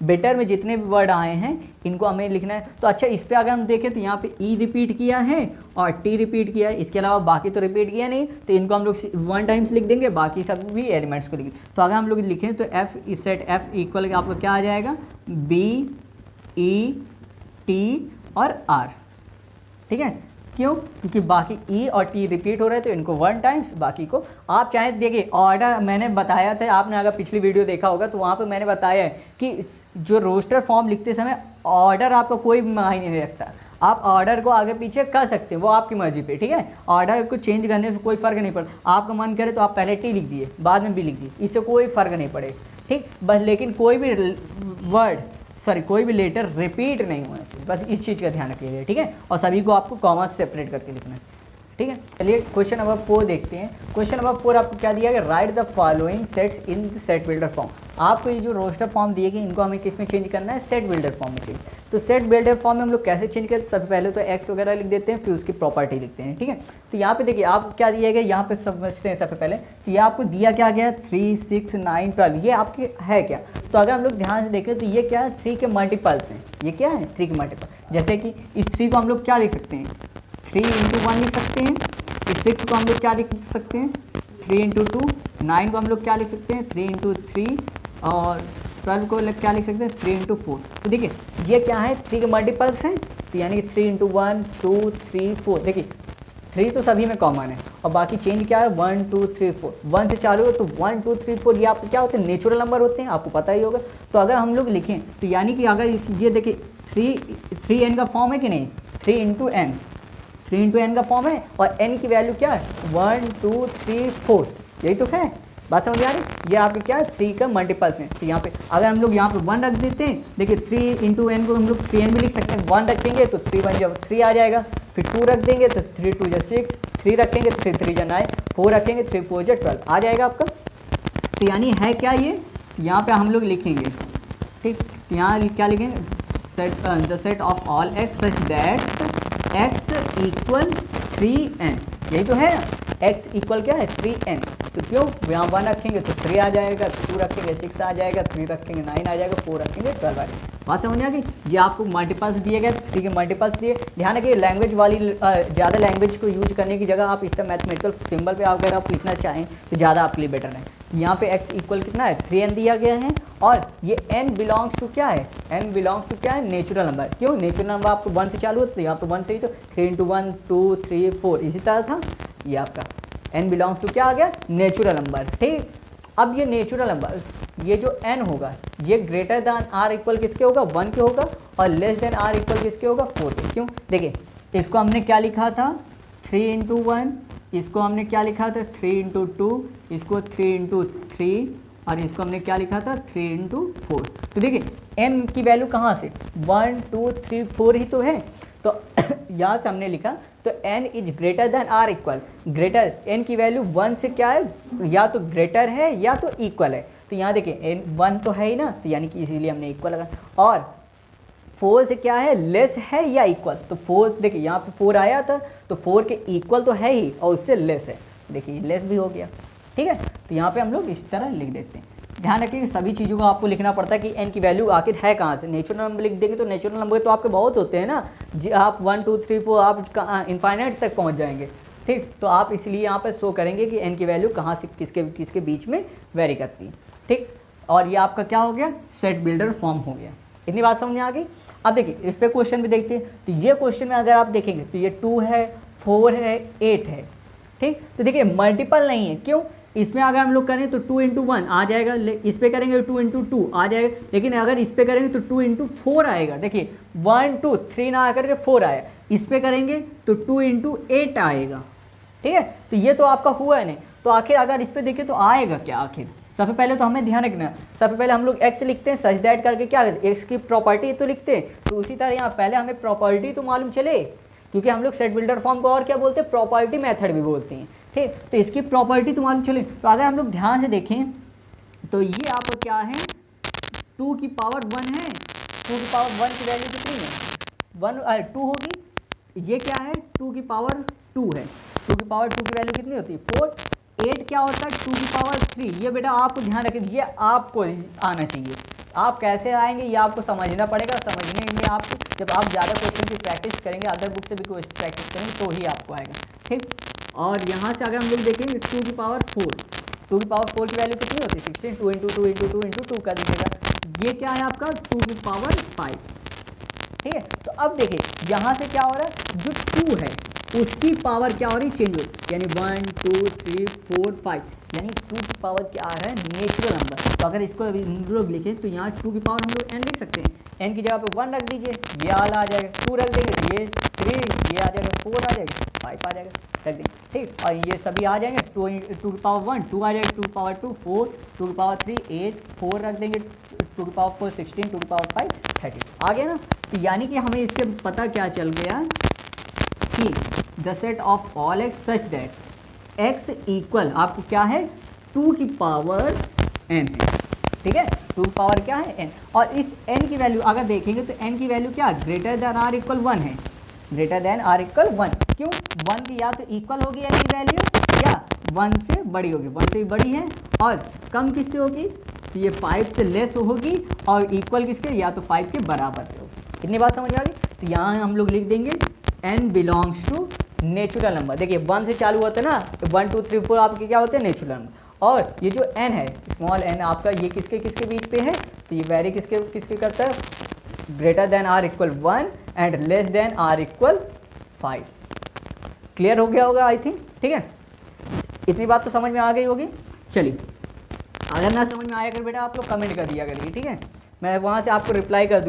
Better में जितने भी वर्ड आए हैं इनको हमें लिखना है। तो अच्छा, इस पे अगर हम देखें तो यहाँ पे ई रिपीट किया है और टी रिपीट किया है, इसके अलावा बाकी तो रिपीट किया नहीं, तो इनको हम लोग 1 टाइम्स लिख देंगे, बाकी सब भी एलिमेंट्स को लिखेंगे। तो अगर हम लोग लिखें तो एफ सेट एफ इक्वल आपका क्या आ जाएगा, बी ई टी और आर, ठीक है। क्यों? क्योंकि बाकी ई और टी रिपीट हो रहे थे, इनको 1 टाइम्स, बाकी को आप चाहे देखिए ऑर्डर मैंने बताया था, आपने अगर पिछली वीडियो देखा होगा तो वहाँ पे मैंने बताया है कि जो रोस्टर फॉर्म लिखते समय ऑर्डर आपका कोई मायने नहीं रखता, आप ऑर्डर को आगे पीछे कर सकते हैं, वो आपकी मर्जी पे, ठीक है। ऑर्डर को चेंज करने से कोई फ़र्क नहीं पड़ता, आपका मन करे तो आप पहले टी लिख दिए बाद में बी लिख दिए, इससे कोई फ़र्क नहीं पड़ेगा, ठीक। बस लेकिन कोई भी लेटर रिपीट नहीं होना चाहिए, बस इस चीज़ का ध्यान रखिएगा, ठीक है। और सभी को आपको कॉमा सेपरेट करके लिखना है, ठीक है। चलिए क्वेश्चन नंबर 4 देखते हैं। क्वेश्चन नंबर 4 आपको क्या दिया गया, right the following sets in the set builder form. आपको ये जो रोस्टर फॉर्म दिए गए इनको हमें किस में चेंज करना है, सेट बिल्डर फॉर्म में चेंज। तो सेट बिल्डर फॉर्म में हम लोग कैसे चेंज करते हैं, सबसे पहले तो एक्स वगैरह लिख देते हैं, फिर उसकी प्रॉपर्टी लिखते हैं, ठीक है। तो यहाँ पे देखिए आप क्या दिया गया, यहाँ पे समझते हैं सबसे पहले। तो ये आपको दिया क्या गया, 3, 6, 9, 12, ये आपके है क्या। तो अगर हम लोग ध्यान से देखें तो ये क्या है, 3 के मल्टीपल्स हैं, ये क्या है 3 के मल्टीपल। जैसे कि इस 3 को हम लोग क्या लिख सकते हैं, 3 × 1 लिख सकते हैं। इस 6 को हम लोग क्या लिख सकते हैं, 3 × 2। 9 को हम लोग क्या लिख सकते हैं, 3 × 3। और 12 को क्या लिख सकते हैं, 3 × 4। तो देखिए ये क्या है, 3 के मल्टीपल्स हैं, तो यानी कि 3 × 1, 2, 3, 4। देखिए 3 तो सभी में कॉमन है और बाकी चेंज क्या है, 1, 2, 3, 4। 1 से चालू है तो 1, 2, 3, 4 ये आपको क्या होते हैं, नेचुरल नंबर होते हैं, आपको पता ही होगा। तो अगर हम लोग लिखें तो यानी कि अगर ये देखिए 3n का फॉर्म है कि नहीं, 3 × n, 3 × n का फॉर्म है, और n की वैल्यू क्या है, 1, 2, 3, 4, यही तो है। बात समझ आ रही, ये आपके क्या है 3 का मल्टीपल्स हैं। तो यहाँ पे अगर हम लोग यहाँ पे 1 रख देते हैं, देखिए 3 × n को हम लोग 3n भी लिख सकते हैं। 1 रखेंगे तो 3 × 1 3 आ जाएगा, फिर 2 रख देंगे तो 3 × 2 = 6, 3 रखेंगे तो 3 × 3 = 9, 4 रखेंगे 3 × 4 = 12 आ जाएगा आपका। तो यानी है क्या ये, यहाँ पे हम लोग लिखेंगे, ठीक। यहाँ क्या लिखेंगे, the set of all x such that x equal 3n, यही तो है। x इक्वल क्या है, 3n। तो क्यों, यहाँ 1 रखेंगे तो 3 आ जाएगा, 2 रखेंगे 6 आ जाएगा, 3 रखेंगे 9 आ जाएगा, 4 रखेंगे 12 आ जाएगा। बात समझ आ गई। ये आपको मल्टीपल्स दिए गए, 3 के मल्टीपल्स दिए। ध्यान रखिए लैंग्वेज वाली ज़्यादा लैंग्वेज को यूज करने की जगह आप इस तरह मैथमेटिकल सिंबल पे अगर आप लिखना चाहें तो ज़्यादा आपके लिए बेटर है। यहाँ पे x इक्वल कितना है, 3n दिया गया है, और ये n बिलोंग्स टू क्या है, n बिलोंग्स टू क्या है, नेचुरल नंबर। क्यों, नेचुरल नंबर आपको 1 से चालू होता है, यहाँ पे 1 से ही, तो 3 × 1, 2, 3, 4 इसी तरह था। ये आपका n बिलोंग्स टू क्या आ गया, नेचुरल नंबर, ठीक। अब ये नेचुरल नंबर, ये जो n होगा ये ग्रेटर दैन r इक्वल किसके होगा, 1 के होगा, और लेस देन r इक्वल किसके होगा, 4 के। क्यों, देखिए इसको हमने क्या लिखा था, 3 × 1, इसको हमने क्या लिखा था, 3 × 2, इसको 3 × 3, और इसको हमने क्या लिखा था, 3 × 4। तो देखिए n की वैल्यू कहाँ से, 1, 2, 3, 4 ही तो है। तो यहाँ से हमने लिखा तो n is greater than r equal, greater n की वैल्यू 1 से क्या है, या तो ग्रेटर है या तो इक्वल है। तो यहाँ देखिए n 1 तो है ही ना, तो यानी कि इसीलिए हमने इक्वल लगा। और 4 से क्या है, लेस है या इक्वल। तो 4 देखिए यहाँ पे 4 आया था, तो 4 के इक्वल तो है ही और उससे लेस है, देखिए लेस भी हो गया, ठीक है। तो यहाँ पे हम लोग इस तरह लिख देते हैं। ध्यान रखिए कि सभी चीज़ों को आपको लिखना पड़ता है कि n की वैल्यू आखिर है कहाँ से। नेचुरल नंबर लिख देंगे तो नेचुरल नंबर तो आपके बहुत होते हैं ना जी, आप 1, 2, 3, 4 आप इनफाइनाइट तक पहुँच जाएंगे, ठीक। तो आप इसलिए यहाँ पर शो करेंगे कि n की वैल्यू कहाँ से किसके बीच में वेरी करती है, ठीक। और ये आपका क्या हो गया, सेट बिल्डर फॉर्म हो गया। इतनी बात समझ में आ गई। अब देखिए इस पर क्वेश्चन भी देखते हैं। तो ये क्वेश्चन में अगर आप देखेंगे तो ये 2 है, 4 है, 8 है, ठीक। तो देखिए मल्टीपल नहीं है, क्यों, इसमें अगर हम लोग करें तो 2 इंटू 1 आ जाएगा, इस पे करेंगे 2 इंटू 2 आ जाएगा, लेकिन अगर इस पे करेंगे तो 2 इंटू 4 आएगा। देखिए 1 2 3 ना आकर के 4 आया, इस पे करेंगे तो 2 इंटू 8 आएगा, ठीक है। तो ये तो आपका हुआ है नहीं, तो आखिर अगर इस पे देखें तो आएगा क्या आखिर। सबसे पहले तो हमें ध्यान रखना है, सबसे पहले हम लोग एक्स लिखते हैं, सच दैट करके क्या एक्स की प्रॉपर्टी तो लिखते हैं, तो उसी तरह यहाँ पहले हमें प्रॉपर्टी तो मालूम चले, क्योंकि हम लोग सेट बिल्डर फॉर्म को और क्या बोलते हैं, प्रॉपर्टी मेथड भी बोलते हैं, ठीक। तो इसकी प्रॉपर्टी तो मालूम चले, तो अगर हम लोग ध्यान से देखें तो ये आपका क्या है, 2 की पावर 1 है, 2 की पावर 1 की वैल्यू कितनी है 2 होगी, ये क्या है 2 की पावर 2 है, 2 की पावर 2 की वैल्यू कितनी होती है 4, 8 क्या होता है 2 की पावर 3। ये बेटा आपको ध्यान रखें, ये आपको आना चाहिए, आप कैसे आएंगे ये आपको समझना पड़ेगा, समझने में आपको जब आप ज़्यादा क्वेश्चन की प्रैक्टिस करेंगे, अदर बुक से भी प्रैक्टिस करेंगे तो ही आपको आएगा, ठीक। और यहाँ से अगर हम लोग देखेंगे 2 की पावर 4, 2 की पावर 4 की वैल्यू कितनी होती है 16, 2 इंटू 2 इंटू 2 इंटू 2 कर दीजिएगा, ये क्या है आपका 2 की पावर 5, ठीक है। तो अब देखिए यहाँ से क्या हो रहा है, जो 2 है उसकी पावर क्या हो रही है चेंज हो, यानी 1 2 3 4 5, यानी 2 की पावर क्या आ रहा है नेचुरल नंबर। तो अगर इसको हम लोग लिखें तो यहाँ 2 की पावर हम लोग n लिख सकते हैं, n की जगह पे 1 रख दीजिए, ये आला आ जाएगा, 2 रख देंगे तो ये 3, ये आ जाएगा 4 आ जाएगा 5 आ जाएगा, रख देंगे, ठीक। और ये सभी आ जाएंगे, 2 की पावर 1 2 आ जाएगा, 2 की पावर 2 4, 2 की पावर 3 8, 4 रख देंगे, 2 की पावर 4 16, 2 की पावर 5 30 आ गया ना। तो यानी कि हमें इससे पता क्या चल गया कि the set of all x such that x equal आपको क्या है 2 की पावर n है, ठीक है, 2 की पावर क्या है n। और इस n की वैल्यू अगर देखेंगे तो n की वैल्यू क्या ग्रेटर देन आर इक्वल 1 है, ग्रेटर देन आर इक्वल 1, क्यों 1 की या तो इक्वल होगी n की वैल्यू या 1 से बड़ी होगी, 1 से भी बड़ी है, और कम किससे होगी तो ये 5 से लेस होगी, और इक्वल किसके या तो 5 के बराबर से होगी। इतनी बात समझ आ गई। तो यहाँ हम लोग लिख देंगे n belongs to natural number. देखिए 1 से चालू होता है ना, 1 2 3 4 आपके क्या होते हैं नेचुरल नंबर, और ये जो n है स्मॉल n आपका ये किसके किसके बीच पे है, तो ये वेरी किसके किसके करता है greater than or equal 1 and less than or equal 5। Clear हो गया होगा आई थिंक, ठीक है। इतनी बात तो समझ में आ गई होगी। चलिए अगर ना समझ में आया कर बेटा आप लोग कमेंट कर दिया करिए, ठीक है, मैं वहाँ से आपको रिप्लाई कर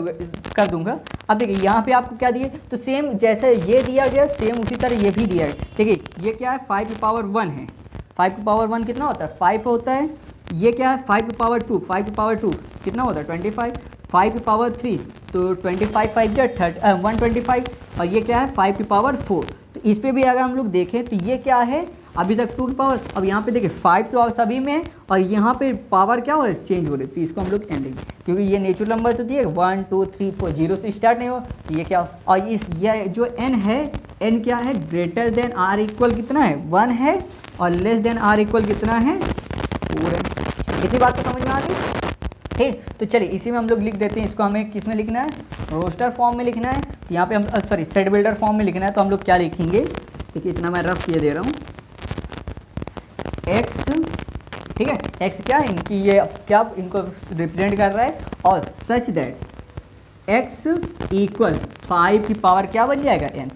दूंगा। अब देखिए यहाँ पे आपको क्या दिए, तो सेम जैसे ये दिया गया सेम उसी तरह ये भी दिया गया। देखिए ये क्या है 5 की पावर 1 है, 5 की पावर 1 कितना होता है 5 होता है, ये क्या है 5 की पावर 2, 5 की पावर 2 कितना होता है 25, 5 की पावर 3 तो 25 5 या 125, और ये क्या है 5 की पावर 4। तो इस पर भी अगर हम लोग देखें तो ये क्या है अभी तक 2 की पावर, अब यहाँ पे देखिए 5 तो सभी में है, और यहाँ पे पावर क्या हो रहा है चेंज हो रही है, तो इसको हम लोग एन देंगे, क्योंकि ये नेचुरल नंबर तो दिए 1 2 3 4 0 से स्टार्ट नहीं हो, तो ये क्या हो, और इस ये जो n है n क्या है ग्रेटर देन आर इक्वल कितना है 1 है, और लेस देन आर इक्वल कितना है 4 है। इतनी बात तो समझ में आ गई, ठीक। तो चलिए इसी में हम लोग लिख देते हैं, इसको हमें किस में लिखना है रोस्टर फॉर्म में लिखना है, तो यहाँ पे हम सॉरी सेट बिल्डर फॉर्म में लिखना है, तो हम लोग क्या लिखेंगे देखिए इतना मैं रफ किए दे रहा हूँ x, ठीक है, x क्या है इनकी ये क्या इनको रिप्रेजेंट कर रहा है, और सच दैट x इक्वल 5 की पावर क्या बन जाएगा n।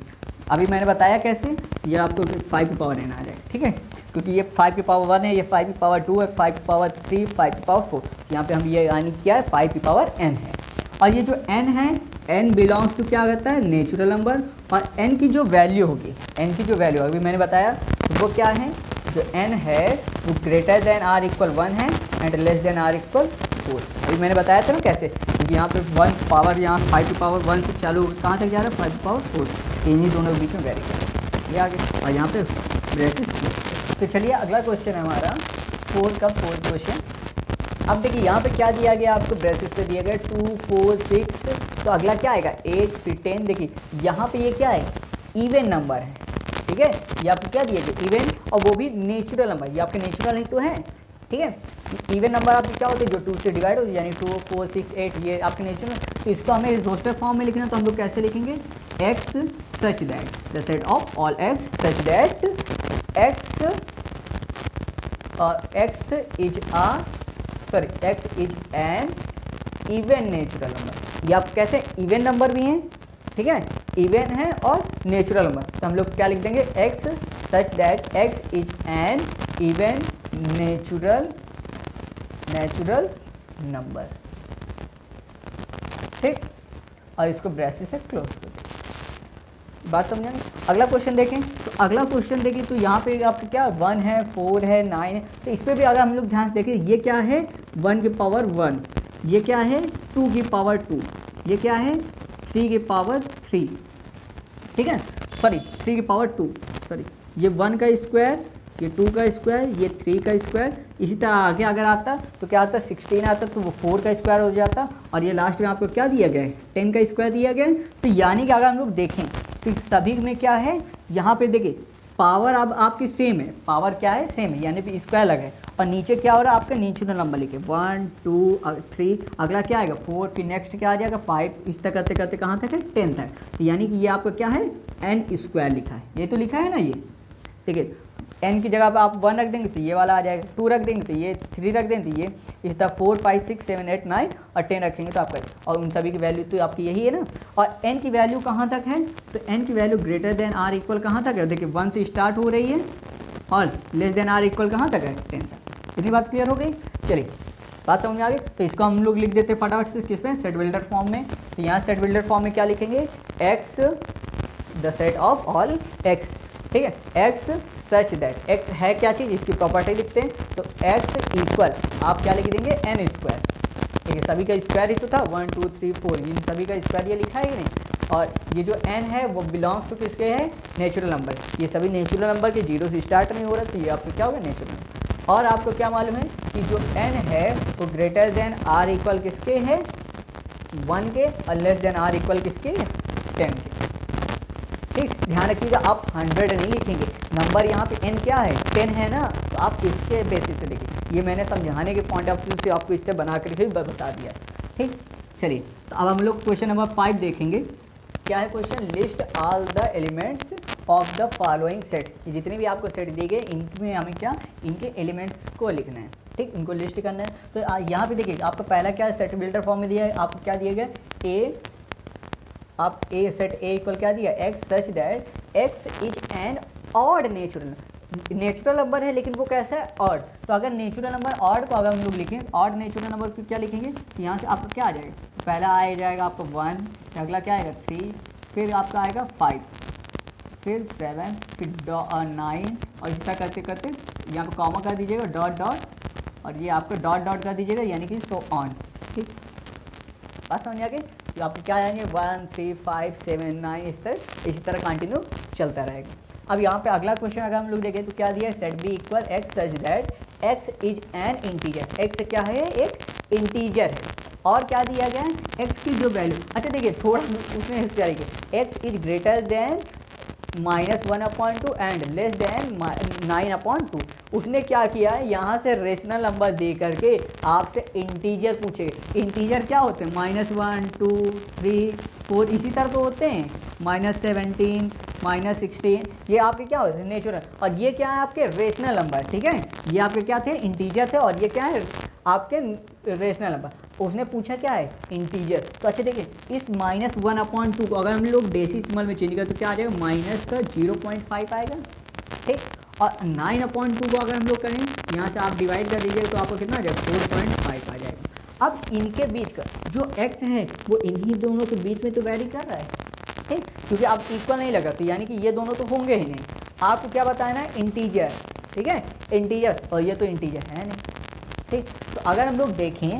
अभी मैंने बताया कैसे, ये आपको 5 की पावर n आ जाएगा, ठीक है, क्योंकि ये 5 की पावर 1 है, ये 5 की पावर 2 है, 5 की पावर 3, 5 की पावर 4, यहाँ पे हम ये यानी क्या है 5 की पावर n है। और ये जो n है n बिलोंग्स टू क्या कहता है नेचुरल नंबर, और n की जो वैल्यू होगी, n की जो वैल्यू अभी मैंने बताया वो क्या है, जो n है वो ग्रेटर देन आर इक्वल 1 है and less than or equal 4। अभी मैंने बताया था ना कैसे, क्योंकि यहाँ पे 1 पावर यहाँ 5 की पावर 1 से चालू कहाँ तक जा रहा है 5 की पावर 4, इन्हीं दोनों के बीच में वेरी कर ये आगे, और यहाँ पे ब्रेसेस। तो चलिए अगला क्वेश्चन है हमारा 4 का 4th क्वेश्चन। अब देखिए यहाँ पे क्या दिया गया आपको, ब्रेसेस पे दिया गया 2 4 6, तो अगला क्या आएगा 8 फिर 10। देखिए यहाँ पे ये क्या है इवन नंबर है, ठीक है, ये आपको क्या दिया गया इवन, और वो भी नेचुरल नंबर, ये आपके नेचुरल ही तो है, ठीक है। इवन नंबर आपके क्या होते हैं जो 2 से डिवाइड होते हैं, यानी 2 4 6 8 ये आपके नेचुरल। तो इसको हमें रोस्टर फॉर्म में लिखना है, तो हम लोग कैसे लिखेंगे x such that the set of all x such that x is an even natural number. ये आप कैसे इवन नंबर भी हैं, ठीक है, इवन है और नेचुरल नंबर, तो हम लोग क्या लिख देंगे x such that x is an even natural number, ठीक। और इसको ब्रेसेस से क्लोज कर दें। बात समझेंगे। अगला क्वेश्चन देखें, तो अगला क्वेश्चन देखें तो यहाँ पे आपका क्या 1 है, 4 है, 9 है। तो इस पर भी अगर हम लोग ध्यान से देखें, ये क्या है 1 की पावर 1, ये क्या है 2 की पावर 2, ये क्या है 3 की पावर 3, ठीक है, सॉरी 3 की पावर 2, सॉरी ये 1 का स्क्वायर, ये 2 का स्क्वायर, ये 3 का स्क्वायर। इसी तरह आगे अगर आता तो क्या आता 16 आता तो वो 4 का स्क्वायर हो जाता, और ये लास्ट में आपको क्या दिया गया है 10 का स्क्वायर दिया गया है। तो यानी कि अगर हम लोग देखें तो सभी में क्या है, यहाँ पे देखिए पावर अब आपकी सेम है, पावर क्या है सेम है, यानी कि स्क्वायर लगा है। और नीचे क्या हो रहा है आपका नेचुरल नंबर लिखे 1 2 3, अगला क्या आएगा 4, फिर नेक्स्ट क्या आ जाएगा 5, इस तक करते करते कहाँ तक है 10 तक। तो यानी कि ये आपका क्या है n स्क्वायर लिखा है, ये तो लिखा है ना ये, ठीक है। n की जगह पे आप 1 रख देंगे तो ये वाला आ जाएगा, 2 रख देंगे तो ये, 3 रख देंगे तो ये, इस तरह 4 5 6 7 8 9 और 10 रखेंगे तो आपका, और उन सभी की वैल्यू तो आपकी यही है ना। और n की वैल्यू कहाँ तक है, तो n की value greater than or equal कहाँ तक है, देखिए 1 से स्टार्ट हो रही है और लेस देन आर इक्वल कहाँ तक है 10 तक। इतनी बात क्लियर हो गई। चलिए बात समझ में आ गई। तो इसको हम लोग लिख देते हैं फटाफट से किस में, सेट बिल्डर फॉर्म में। तो यहाँ सेट बिल्डर फॉर्म में क्या लिखेंगे, x the set of all x, ठीक है, x सच दैट, x है क्या चीज़, इसकी प्रॉपर्टी लिखते हैं। तो x इक्वल आप क्या लिख देंगे n स्क्वायर, ठीक है, सभी का स्क्वायर ही तो था 1 2 3 4, इन सभी का स्क्वायर ये लिखा है कि नहीं। और ये जो n है वो बिलोंग्स टू किसके है, नेचुरल नंबर, ये सभी नेचुरल नंबर के 0 से स्टार्ट नहीं हो रहा, तो ये आपको क्या होगा नेचुरल नंबर। और आपको क्या मालूम है कि जो n है वो ग्रेटर देन आर इक्वल किसके है 1 के, और लेस देन आर इक्वल किसके 10 के, ठीक। ध्यान रखिएगा आप 100 नहीं लिखेंगे, नंबर यहाँ पे n क्या है 10 है ना, तो आप इसके बेसिस पे लिखिए। ये मैंने समझाने के पॉइंट ऑफ व्यू से आपको इस पर बना करके बता दिया, ठीक। चलिए तो अब हम लोग क्वेश्चन नंबर 5 देखेंगे। क्या है question, list all the elements of the following set. जितने भी आपको सेट दिए गए इनमें हमें क्या, इनके एलिमेंट्स को लिखना है, ठीक, इनको लिस्ट करना है। तो यहाँ पे देखिए आपका पहला क्या है, सेट बिल्डर फॉर्म में दिया है, आपको क्या दिया गया ए, आप ए सेट ए इक्वल क्या दिया x such that x is an odd natural number है, लेकिन वो कैसा है ऑड। तो अगर नेचुरल नंबर ऑड को अगर हम लोग लिखें, ऑड नेचुरल नंबर को क्या लिखेंगे, तो यहाँ से आपका क्या आ जाएगा, पहला आ जाएगा आपका 1, अगला क्या आएगा 3, फिर आपका आएगा 5, फिर 7, फिर 9, और इस तरह करते करते यहाँ पर कॉमा कर दीजिएगा डॉट डॉट, और ये आपका डॉट डॉट कर दीजिएगा, यानी कि सो ऑन, ठीक। बात समझ आ गई। तो आपको क्या आएंगे 1 3 5 7 9, इसी तरह कंटिन्यू चलता रहेगा। अब यहाँ पे अगला क्वेश्चन अगर हम लोग देखें तो क्या दिया है, set B equal x such that x is an integer, x क्या है एक इंटीजर है, और क्या दिया गया है एक्स की जो वैल्यू, अच्छा देखिए थोड़ा उसमें हिस्सा देखिए, x is greater then -1/2 and less then 9/2। उसने क्या किया है, यहाँ से रेशनल नंबर दे करके आपसे इंटीजर पूछेगा। इंटीजर क्या होते हैं, -1 2 3 4 इसी तरह तो होते हैं, -17 -16, ये आपके क्या होते हैं नेचुरल, और ये क्या है आपके रेशनल नंबर, ठीक है। ये आपके क्या थे इंटीजर थे, और ये क्या है आपके रेशनल नंबर। उसने पूछा क्या है इंटीजर। तो अच्छा देखिए इस -1/2 को अगर हम लोग डेसिमल में चेंज करें तो क्या आ जाएगा, माइनस का 0.5 आएगा, ठीक। और 9/2 को अगर हम लोग करें, यहाँ से आप डिवाइड कर दीजिएगा तो आपको कितना आ जाएगा 4.5 आ जाएगा। अब इनके बीच का जो x है वो इन्हीं दोनों के बीच में तो वैरी कर रहा है, ठीक, क्योंकि आप इक्वल नहीं लगा, तो यानी कि ये दोनों तो होंगे ही नहीं। आपको क्या बताना है इंटीजर, ठीक है, इंटीजर, और ये तो इंटीजर है नहीं, ठीक। तो अगर हम लोग देखें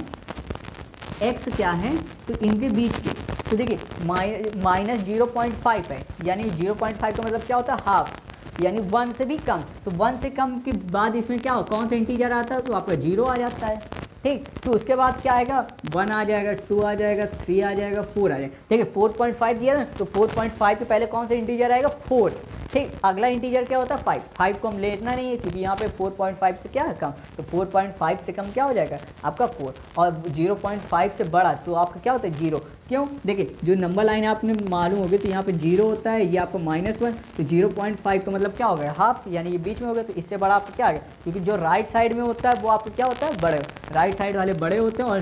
x क्या है तो इनके बीच के, तो देखिए -0.5 है, यानी 0.5 का मतलब क्या होता है हाफ, यानी 1 से भी कम। तो 1 से कम के बाद इसमें क्या हो, कौन सा इंटीजर आता है, तो आपका 0 आ जाता है, ठीक। तो उसके बाद क्या आएगा 1 आ जाएगा, 2 आ जाएगा, 3 आ जाएगा, 4 आ जाएगा। देखिए 4.5 दिया ना, तो 4.5 के पहले कौन सा इंटीजर आएगा 4, ठीक। अगला इंटीजर क्या होता है 5, 5 को हम लेना नहीं है क्योंकि यहाँ पे 4.5 से क्या है कम, तो 4.5 से कम क्या हो जाएगा आपका 4, और 0.5 से बड़ा तो आपका क्या होता है 0। क्यों, देखिए जो नंबर लाइन आपने मालूम होगी तो यहाँ पे 0 होता है, ये आपका -1, तो 0.5 का मतलब क्या हो गया हाफ, यानी ये बीच में हो गया, तो इससे बड़ा आपका क्या आ गया, क्योंकि जो राइट साइड में होता है वो आपका क्या होता है बड़े, राइट साइड वाले बड़े होते हैं, और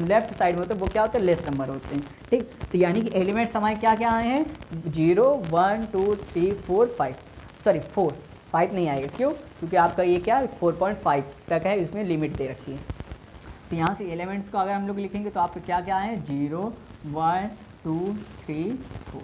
लेफ्ट साइड में होते हैं वो क्या होते हैं लेस नंबर होते हैं, ठीक। तो यानी कि एलिमेंट्स हमारे क्या क्या आए हैं 0 1 2 3 4 5, सॉरी 4, 5 नहीं आएगा। क्यों? क्योंकि आपका ये क्या 4.5 तक है, इसमें लिमिट दे रखी है। तो यहाँ से एलिमेंट्स को अगर हम लोग लिखेंगे तो आपके क्या क्या है 0 1 2 3 4,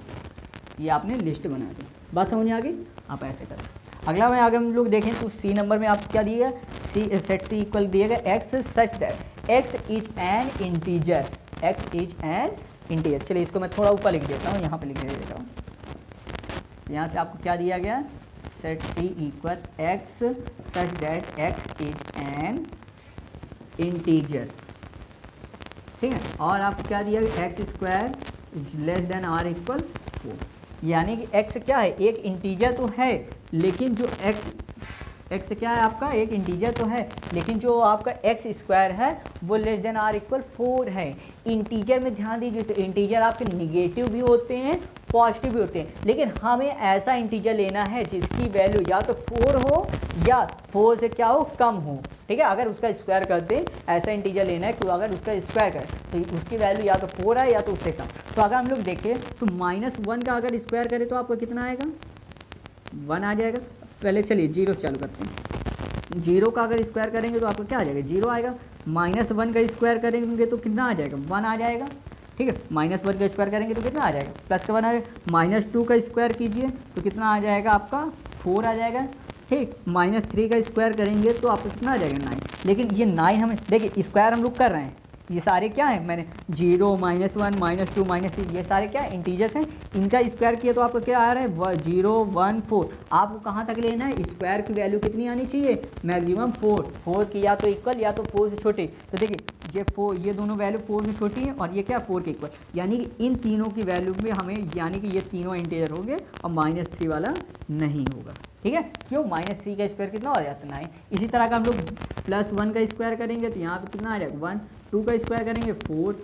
ये आपने लिस्ट बना दी। बात समझ में आ गई? आप ऐसे करें। अगला में अगर हम लोग देखें तो सी नंबर में आपको क्या दिएगा, सी सेट सी इक्वल दिएगा X such that x is an integer, X is an integer. चलिए इसको मैं थोड़ा ऊपर लिख देता हूँ, यहाँ पे लिख देता हूँ। यहाँ से आपको क्या दिया गया, set C equal x such that x is an integer, ठीक है। और आपको क्या दिया गया, x square is less than or equal 4, यानी कि एक्स क्या है, एक इंटीजर तो है, लेकिन जो एक्स क्या है आपका, एक इंटीजर तो है, लेकिन जो आपका एक्स स्क्वायर है वो लेस देन आर इक्वल 4 है। इंटीजर में ध्यान दीजिए, तो इंटीजर आपके निगेटिव भी होते हैं पॉजिटिव भी होते हैं, लेकिन हमें ऐसा इंटीजर लेना है जिसकी वैल्यू या तो 4 हो या 4 से क्या हो, कम हो, ठीक है। अगर उसका स्क्वायर कर दें, ऐसा इंटीजर लेना है तो अगर उसका स्क्वायर करें तो उसकी वैल्यू या तो 4 है या तो उससे कम। तो अगर हम लोग देखें तो -1 का अगर स्क्वायर करें तो आपको कितना आएगा, 1 आ जाएगा। पहले चलिए 0 से चालू करते हैं। 0 का अगर स्क्वायर करेंगे तो आपको क्या आ जाएगा, 0 आएगा। -1 का स्क्वायर करेंगे तो कितना आ जाएगा, 1 आ जाएगा, ठीक है। -1 का स्क्वायर करेंगे तो कितना आ जाएगा, प्लस का 1 आ जाएगा। -2 का स्क्वायर कीजिए तो कितना आ जाएगा आपका, 4 आ जाएगा, ठीक। -3 का स्क्वायर करेंगे तो आपको कितना आ जाएगा, 9। लेकिन ये 9 हमें देखिए स्क्वायर हम लोग कर रहे हैं, ये सारे क्या है, मैंने 0 -1 -2 -3 ये सारे क्या इंटीजर्स हैं, इनका स्क्वायर किया तो आपको क्या आ रहा है 0 1 4। आपको कहाँ तक लेना है, स्क्वायर की वैल्यू कितनी आनी चाहिए, मैक्सिमम 4 की या तो इक्वल या तो 4 से छोटे। तो देखिए ये दोनों वैल्यू 4 से छोटी है और ये क्या 4 के इक्वल, यानी कि इन तीनों की वैल्यू में हमें, यानी कि ये तीनों इंटीजर होंगे और -3 वाला नहीं होगा, ठीक है। क्यों, -3 का स्क्वायर कितना हो जाता है 9। इसी तरह का हम लोग +1 का स्क्वायर करेंगे तो यहाँ पे कितना आ जाएगा 1, 2 का स्क्वायर करेंगे 4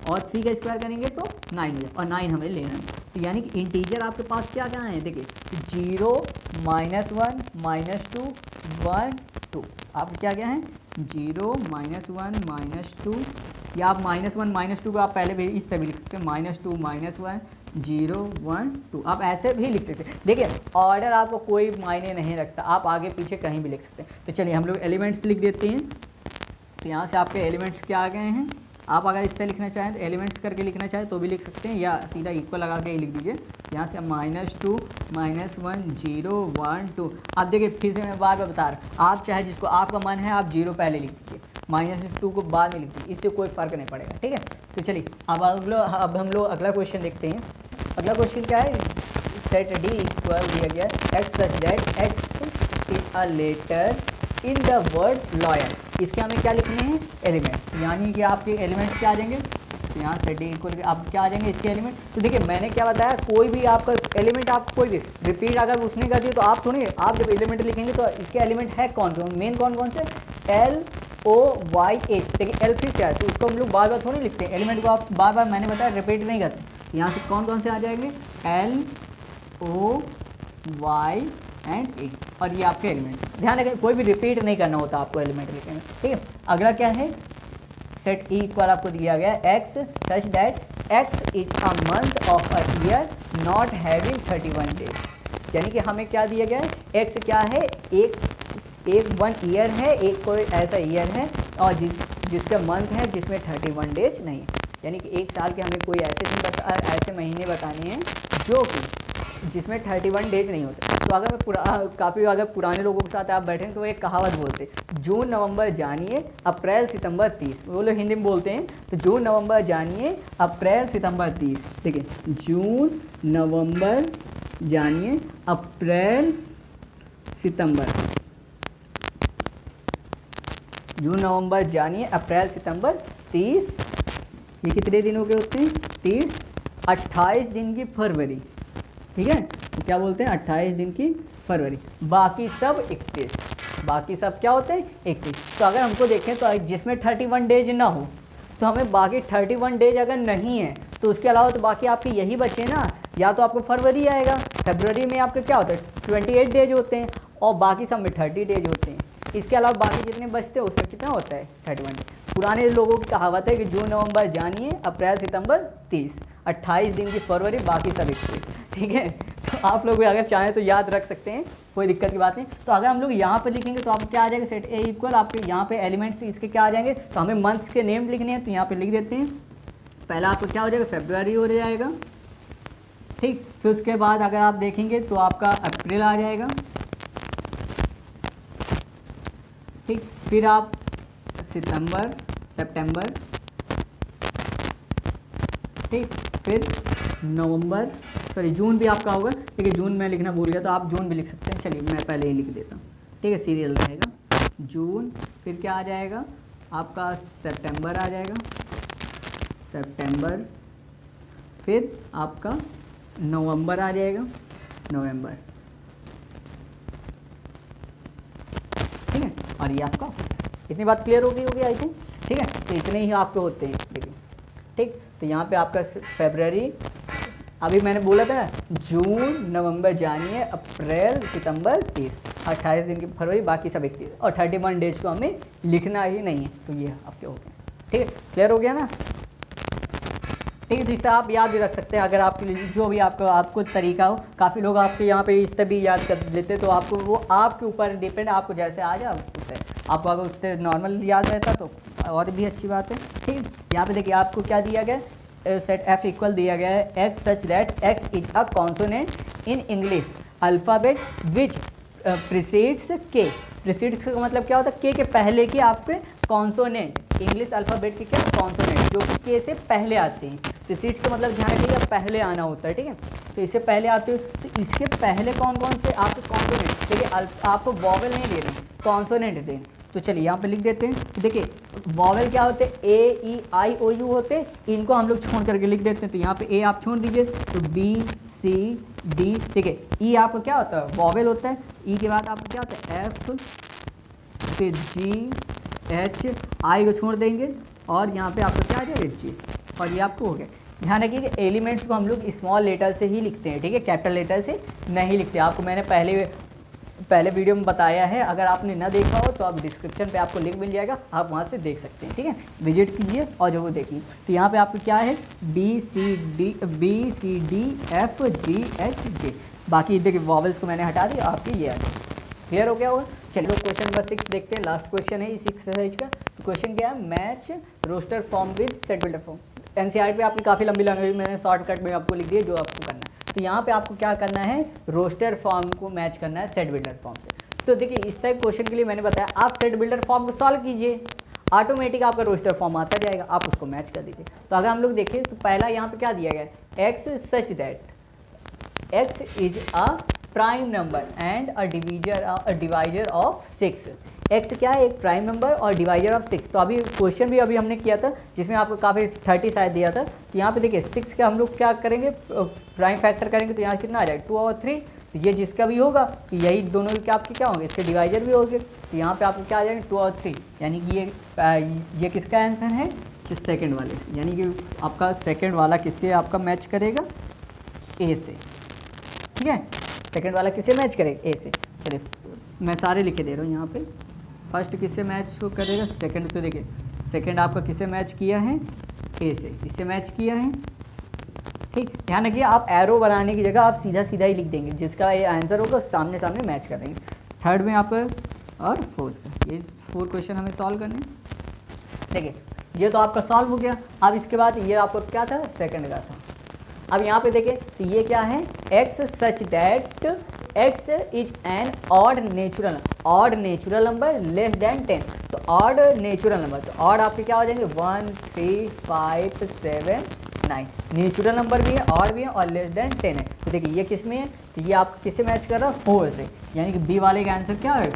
और 3 का स्क्वायर करेंगे तो 9 और 9 हमें लेना है। तो यानी कि इंटीजर आपके पास क्या क्या है, देखिए 0 -1 -2 1 2, आप क्या क्या है 0 -1 -2, या आप -1 -2 को आप पहले भी इस तरह भी लिख सकते हैं, -2 -1 0 1 2, आप ऐसे भी लिख सकते हैं। देखिए ऑर्डर आपको कोई मायने नहीं रखता, आप आगे पीछे कहीं भी लिख सकते हैं। तो चलिए हम लोग एलिमेंट्स लिख देते हैं। तो यहाँ से आपके एलिमेंट्स क्या आ गए हैं, आप अगर इस तरह लिखना चाहें तो एलिमेंट्स करके लिखना चाहें तो भी लिख सकते हैं, या सीधा इक्वल लगा के ही लिख दीजिए। यहाँ से -2 -1 0 1 2। आप देखिए फिर से मैं बार बार बता रहा हूँ, आप चाहे जिसको आपका मन है आप 0 पहले लिख दीजिए, -2 को बाद में लिख दीजिए, इससे कोई फ़र्क नहीं पड़ेगा, ठीक है। तो चलिए अब हम लोग अगला क्वेश्चन देखते हैं। अगला क्वेश्चन क्या है, सेट डी इक्वल दिया गया x such that x is a letter in the word loyal. इसके हमें क्या लिखने हैं, एलिमेंट, यानी कि आपके एलिमेंट्स क्या आ जाएंगे, तो यहाँ सेट डी इक्वल आप क्या आ जाएंगे इसके एलिमेंट। तो देखिए मैंने क्या बताया, कोई भी आपका एलिमेंट आप कोई भी रिपीट अगर उसने कर दिया तो आप थोड़ी, आप जब एलिमेंट लिखेंगे तो इसके एलिमेंट है कौन कौन, मेन कौन कौन से, LOYH। देखिए L फिर क्या है, तो उसको हम लोग बार बार थोड़ी लिखते हैं, एलिमेंट को आप बार बार मैंने बताया रिपीट नहीं करते। यहाँ से कौन कौन से आ जाएंगे, LOY एंड H, और ये आपके एलिमेंट। ध्यान रखें कोई भी रिपीट नहीं करना होता आपको एलिमेंट लिखने में, ठीक है। अगला क्या है, सेट ई इक्वल आपको दिया गया x such that x is a month of a year not having 31 days. यानी कि हमें क्या दिया गया है, एक्स क्या है, एक 1 ईयर है, एक कोई ऐसा ईयर है और जिसका मंथ है जिसमें 31 डेज नहीं है। यानी कि एक साल के हमें कोई ऐसे महीने बताने हैं जो कि जिसमें 31 डेज नहीं होते। तो अगर मैं काफ़ी अगर पुराने लोगों के साथ आप बैठे तो एक कहावत बोलते, जून नवंबर जानिए अप्रैल सितंबर 30, वो लोग हिंदी में बोलते हैं। तो जून नवंबर जानिए अप्रैल सितंबर 30, देखिए जून नवंबर जानिए अप्रैल सितंबर, जून नवंबर जानिए अप्रैल सितंबर 30, ये कितने दिनों के होते हैं 30, 28 दिन की फरवरी, ठीक है। तो क्या बोलते हैं 28 दिन की फरवरी, बाकी सब 31, बाकी सब क्या होते हैं 31। तो अगर हमको देखें तो जिसमें 31 डेज ना हो तो हमें बाकी 31 डेज अगर नहीं है तो उसके अलावा तो बाकी आपके यही बचे ना, या तो आपको फरवरी आएगा, फरवरी में आपके क्या होता है 28 डेज होते हैं और बाकी सब में 30 डेज होते हैं। इसके अलावा बाकी जितने बचते हैं उसमें कितना होता है 31 डेज। पुराने लोगों की कहावत है कि जून नवंबर जानिए अप्रैल सितंबर 30, 28 दिन की फरवरी, बाकी सब 31, ठीक है। तो आप लोग भी अगर चाहें तो याद रख सकते हैं, कोई दिक्कत की बात नहीं। तो अगर हम लोग यहाँ पे लिखेंगे तो आपको क्या आ जाएगा, सेट ए इक्वल आपके यहाँ पे एलिमेंट्स इसके क्या आ जाएंगे, तो हमें मंथ्स के नेम लिखने हैं तो यहाँ पे लिख देते हैं। पहला आपको क्या हो जाएगा, फेब्रुआरी हो जाएगा, ठीक। फिर उसके बाद अगर आप देखेंगे तो आपका अप्रैल आ जाएगा, ठीक। फिर आप सितंबर, सितंबर, ठीक। फिर नवंबर, सॉरी जून भी आपका होगा, ठीक है। जून मैं लिखना भूल गया तो आप जून भी लिख सकते हैं, चलिए मैं पहले ही लिख देता हूँ, ठीक है। सीरियल रहेगा जून, फिर क्या आ जाएगा आपका सितंबर आ जाएगा, सितंबर, फिर आपका नवंबर आ जाएगा, नवंबर, ठीक है। और ये आपका, इतनी बात क्लियर हो गई होगी आई थिंक, ठीक है। तो इतने ही आपके होते हैं, देखिए, ठीक। तो यहाँ पे आपका फरवरी, अभी मैंने बोला था जून, नवंबर, जनवरी, अप्रैल, सितंबर 30, 28 दिन की फरवरी, बाकी सब 31 और 31 डेज को हमें लिखना ही नहीं है। तो ये आपके हो गए, ठीक है। क्लियर हो गया ना, ठीक है। तो इस आप याद भी रख सकते हैं, अगर आपके लिए जो भी आपको तरीका हो। काफ़ी लोग आपके यहाँ पे इस तरह भी याद कर लेते, तो आपको वो आपके ऊपर डिपेंड, आपको जैसे आ जाए उससे, आपको अगर उससे नॉर्मल याद रहता तो और भी अच्छी बात है, ठीक। यहाँ पे देखिए आपको क्या दिया गया, सेट एफ इक्वल दिया गया है x such that x is a consonant in English alphabet which precedes के। प्रीसीड्स का मतलब क्या होता है, के पहले के आपके कॉन्सोनेंट, इंग्लिश अल्फ़ाबेट के क्या कॉन्सोनेंट जो कि के से पहले आते हैं। प्रीसीड्स का मतलब ध्यान रखिएगा पहले आना होता है, ठीक है। तो इससे पहले आते हो, तो इसके पहले कौन कौन से आपके कॉन्सोनेंट, देखिए आपको वॉवेल नहीं दे रहे, कॉन्सोनेंट दें। तो चलिए यहाँ पे लिख देते हैं, तो देखिए वॉवेल क्या होते हैं, ए ई आई ओ यू होते हैं, इनको हम लोग छोड़ करके लिख देते हैं। तो यहाँ पे ए आप छोड़ दीजिए, तो बी सी डी, ठीक है। ई आपको क्या होता है, वॉवेल होता है। ई के बाद आपको क्या होता है, एफ, फिर जी एच, आई को छोड़ देंगे और यहाँ पे आपको क्या आ जाएगा, जी, और ये आपको हो गया। ध्यान रखिए कि एलिमेंट्स को हम लोग स्मॉल लेटर से ही लिखते हैं, ठीक है, कैपिटल लेटर से नहीं लिखते। आपको मैंने पहले वीडियो में बताया है, अगर आपने ना देखा हो तो आप डिस्क्रिप्शन पे आपको लिंक मिल जाएगा, आप वहाँ से देख सकते हैं, ठीक है। विजिट कीजिए और जो वो देखिए। तो यहाँ पे आपको क्या है, B C D F G H J, बाकी देखिए वॉवेल्स को मैंने हटा दिया, आपके ये आ गए। क्लियर हो गया होगा। चलिए क्वेश्चन नंबर 6 देखते हैं, लास्ट क्वेश्चन है इस एक्सरसाइज का। तो क्वेश्चन क्या है, match roster form with set builder form. NCERT पे आपकी काफ़ी लंबी लैंग्वेज मैंने शॉर्टकट में आपको लिख दिया जो आपको करना है। तो यहाँ पे आपको क्या करना है, रोस्टर फॉर्म को मैच करना है सेट बिल्डर फॉर्म से। तो देखिए इस टाइप क्वेश्चन के लिए मैंने बताया, आप सेट बिल्डर फॉर्म को सॉल्व कीजिए, ऑटोमेटिक आपका रोस्टर फॉर्म आता जाएगा, आप उसको मैच कर दीजिए। तो अगर हम लोग देखें तो पहला यहाँ पे क्या दिया गया है, x such that x is a prime number and a divisor of 6। X क्या है, एक प्राइम नंबर और डिवाइजर ऑफ 6। तो अभी क्वेश्चन भी अभी हमने किया था जिसमें आपको काफ़ी 30 शायद दिया था। तो यहाँ पे देखिए 6 का हम लोग क्या करेंगे, प्राइम फैक्टर करेंगे, तो यहाँ कितना आ जाएगा 2 और 3। तो ये जिसका भी होगा तो यही दोनों के आपके क्या होंगे, इसके डिवाइजर भी होंगे। तो यहाँ पे आपको क्या आ जाएगा 2 और 3, यानी कि ये किसका आंसर है, सेकेंड वाले, यानी कि आपका सेकेंड वाला किससे आपका मैच करेगा, ए से, ठीक है। सेकेंड वाला किससे मैच करेगा, ए से। चलिए मैं सारे लिखे दे रहा हूँ यहाँ पे। फर्स्ट किससे मैच करेगा, सेकंड। तो देखिए सेकंड आपका किससे मैच किया है, ए से, इससे मैच किया है, ठीक। ध्यान रखिए आप एरो बनाने की जगह आप सीधा सीधा ही लिख देंगे, जिसका ये आंसर होगा सामने सामने मैच कर देंगे। थर्ड में आप और फोर्थ, ये 4 क्वेश्चन हमें सॉल्व करने। देखिए ये तो आपका सॉल्व हो गया। अब इसके बाद ये आपको क्या था, सेकंड का था। अब यहाँ पे देखें तो ये क्या है, x such that x is N odd natural number less then 10। तो ऑड नेचुरल नंबर, तो ऑड आपके क्या हो जाएंगे 1 3 5 7 9। नेचुरल नंबर भी है, ऑड भी है और लेस देन 10 है। तो देखिए ये किस में है, तो ये आप किससे मैच कर रहा है, 4 से, यानी कि बी वाले का आंसर क्या है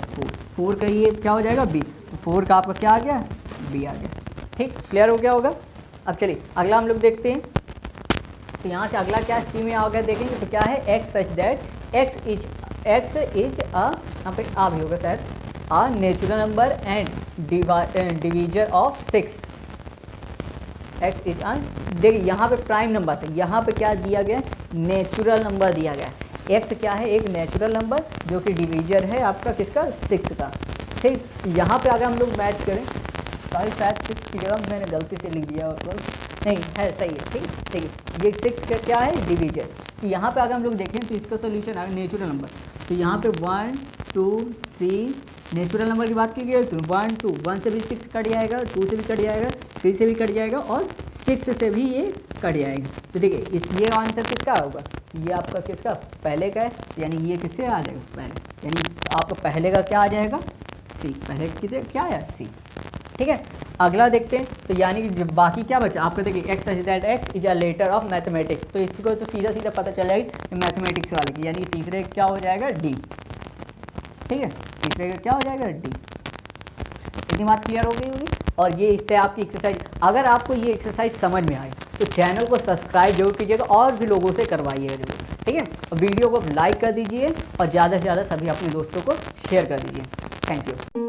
4 का, ये क्या हो जाएगा बी। तो 4 का आपका क्या आ गया, बी आ गया, ठीक। क्लियर हो गया होगा। अब चलिए अगला हम लोग देखते हैं। तो यहाँ से अगला क्या सी में आ गया देखेंगे, तो क्या है x such that x is अ, यहाँ पे आ भी होगा शायद, अ natural number and divisor of 6। X is अ, देखिए यहाँ पे प्राइम नंबर था, यहाँ पे क्या दिया गया, नेचुरल नंबर दिया गया। एक्स क्या है, एक नेचुरल नंबर जो कि डिवीजर है आपका किसका, 6 का, ठीक। यहाँ पे अगर हम लोग मैच करें, सॉरी शायद 6 की जगह मैंने गलती से लिख दिया, नहीं है, सही है, ठीक है। ये 6 का क्या है, डिवीजर, तो यहाँ पे अगर हम लोग देखें तो इसका सोल्यूशन आएगा नेचुरल नंबर। तो यहाँ पे 1 2 3 नेचुरल नंबर की बात की गई तो 1 2 1 से भी 6 कट जाएगा, 2 से भी कट जाएगा, 3 से भी कट जाएगा और 6 से भी ये कट जाएगा। तो देखिए इसलिए आंसर किसका होगा, ये आपका किसका पहले का है, यानी ये किससे आ जाएगा पहले, यानी आपका पहले का क्या आ जाएगा सी, पहले किसे क्या है सी। ठीक है, अगला देखते हैं। तो यानी कि बाकी क्या बचा आपको, देखिए x such that x is a letter of mathematics. तो इसको तो सीधा सीधा पता चल जाएगी मैथमेटिक्स वाले की, यानी कि तीसरे क्या हो जाएगा डी। ठीक है, तीसरे का क्या हो जाएगा डी। इतनी बात क्लियर हो गई होगी। और ये इस तरह आपकी एक्सरसाइज, अगर आपको ये एक्सरसाइज समझ में आए तो चैनल को सब्सक्राइब जरूर कीजिएगा और भी लोगों से करवाइएगा जरूर। ठीक है, और वीडियो को लाइक कर दीजिए और ज़्यादा से ज़्यादा सभी अपने दोस्तों को शेयर कर दीजिए। Thank you.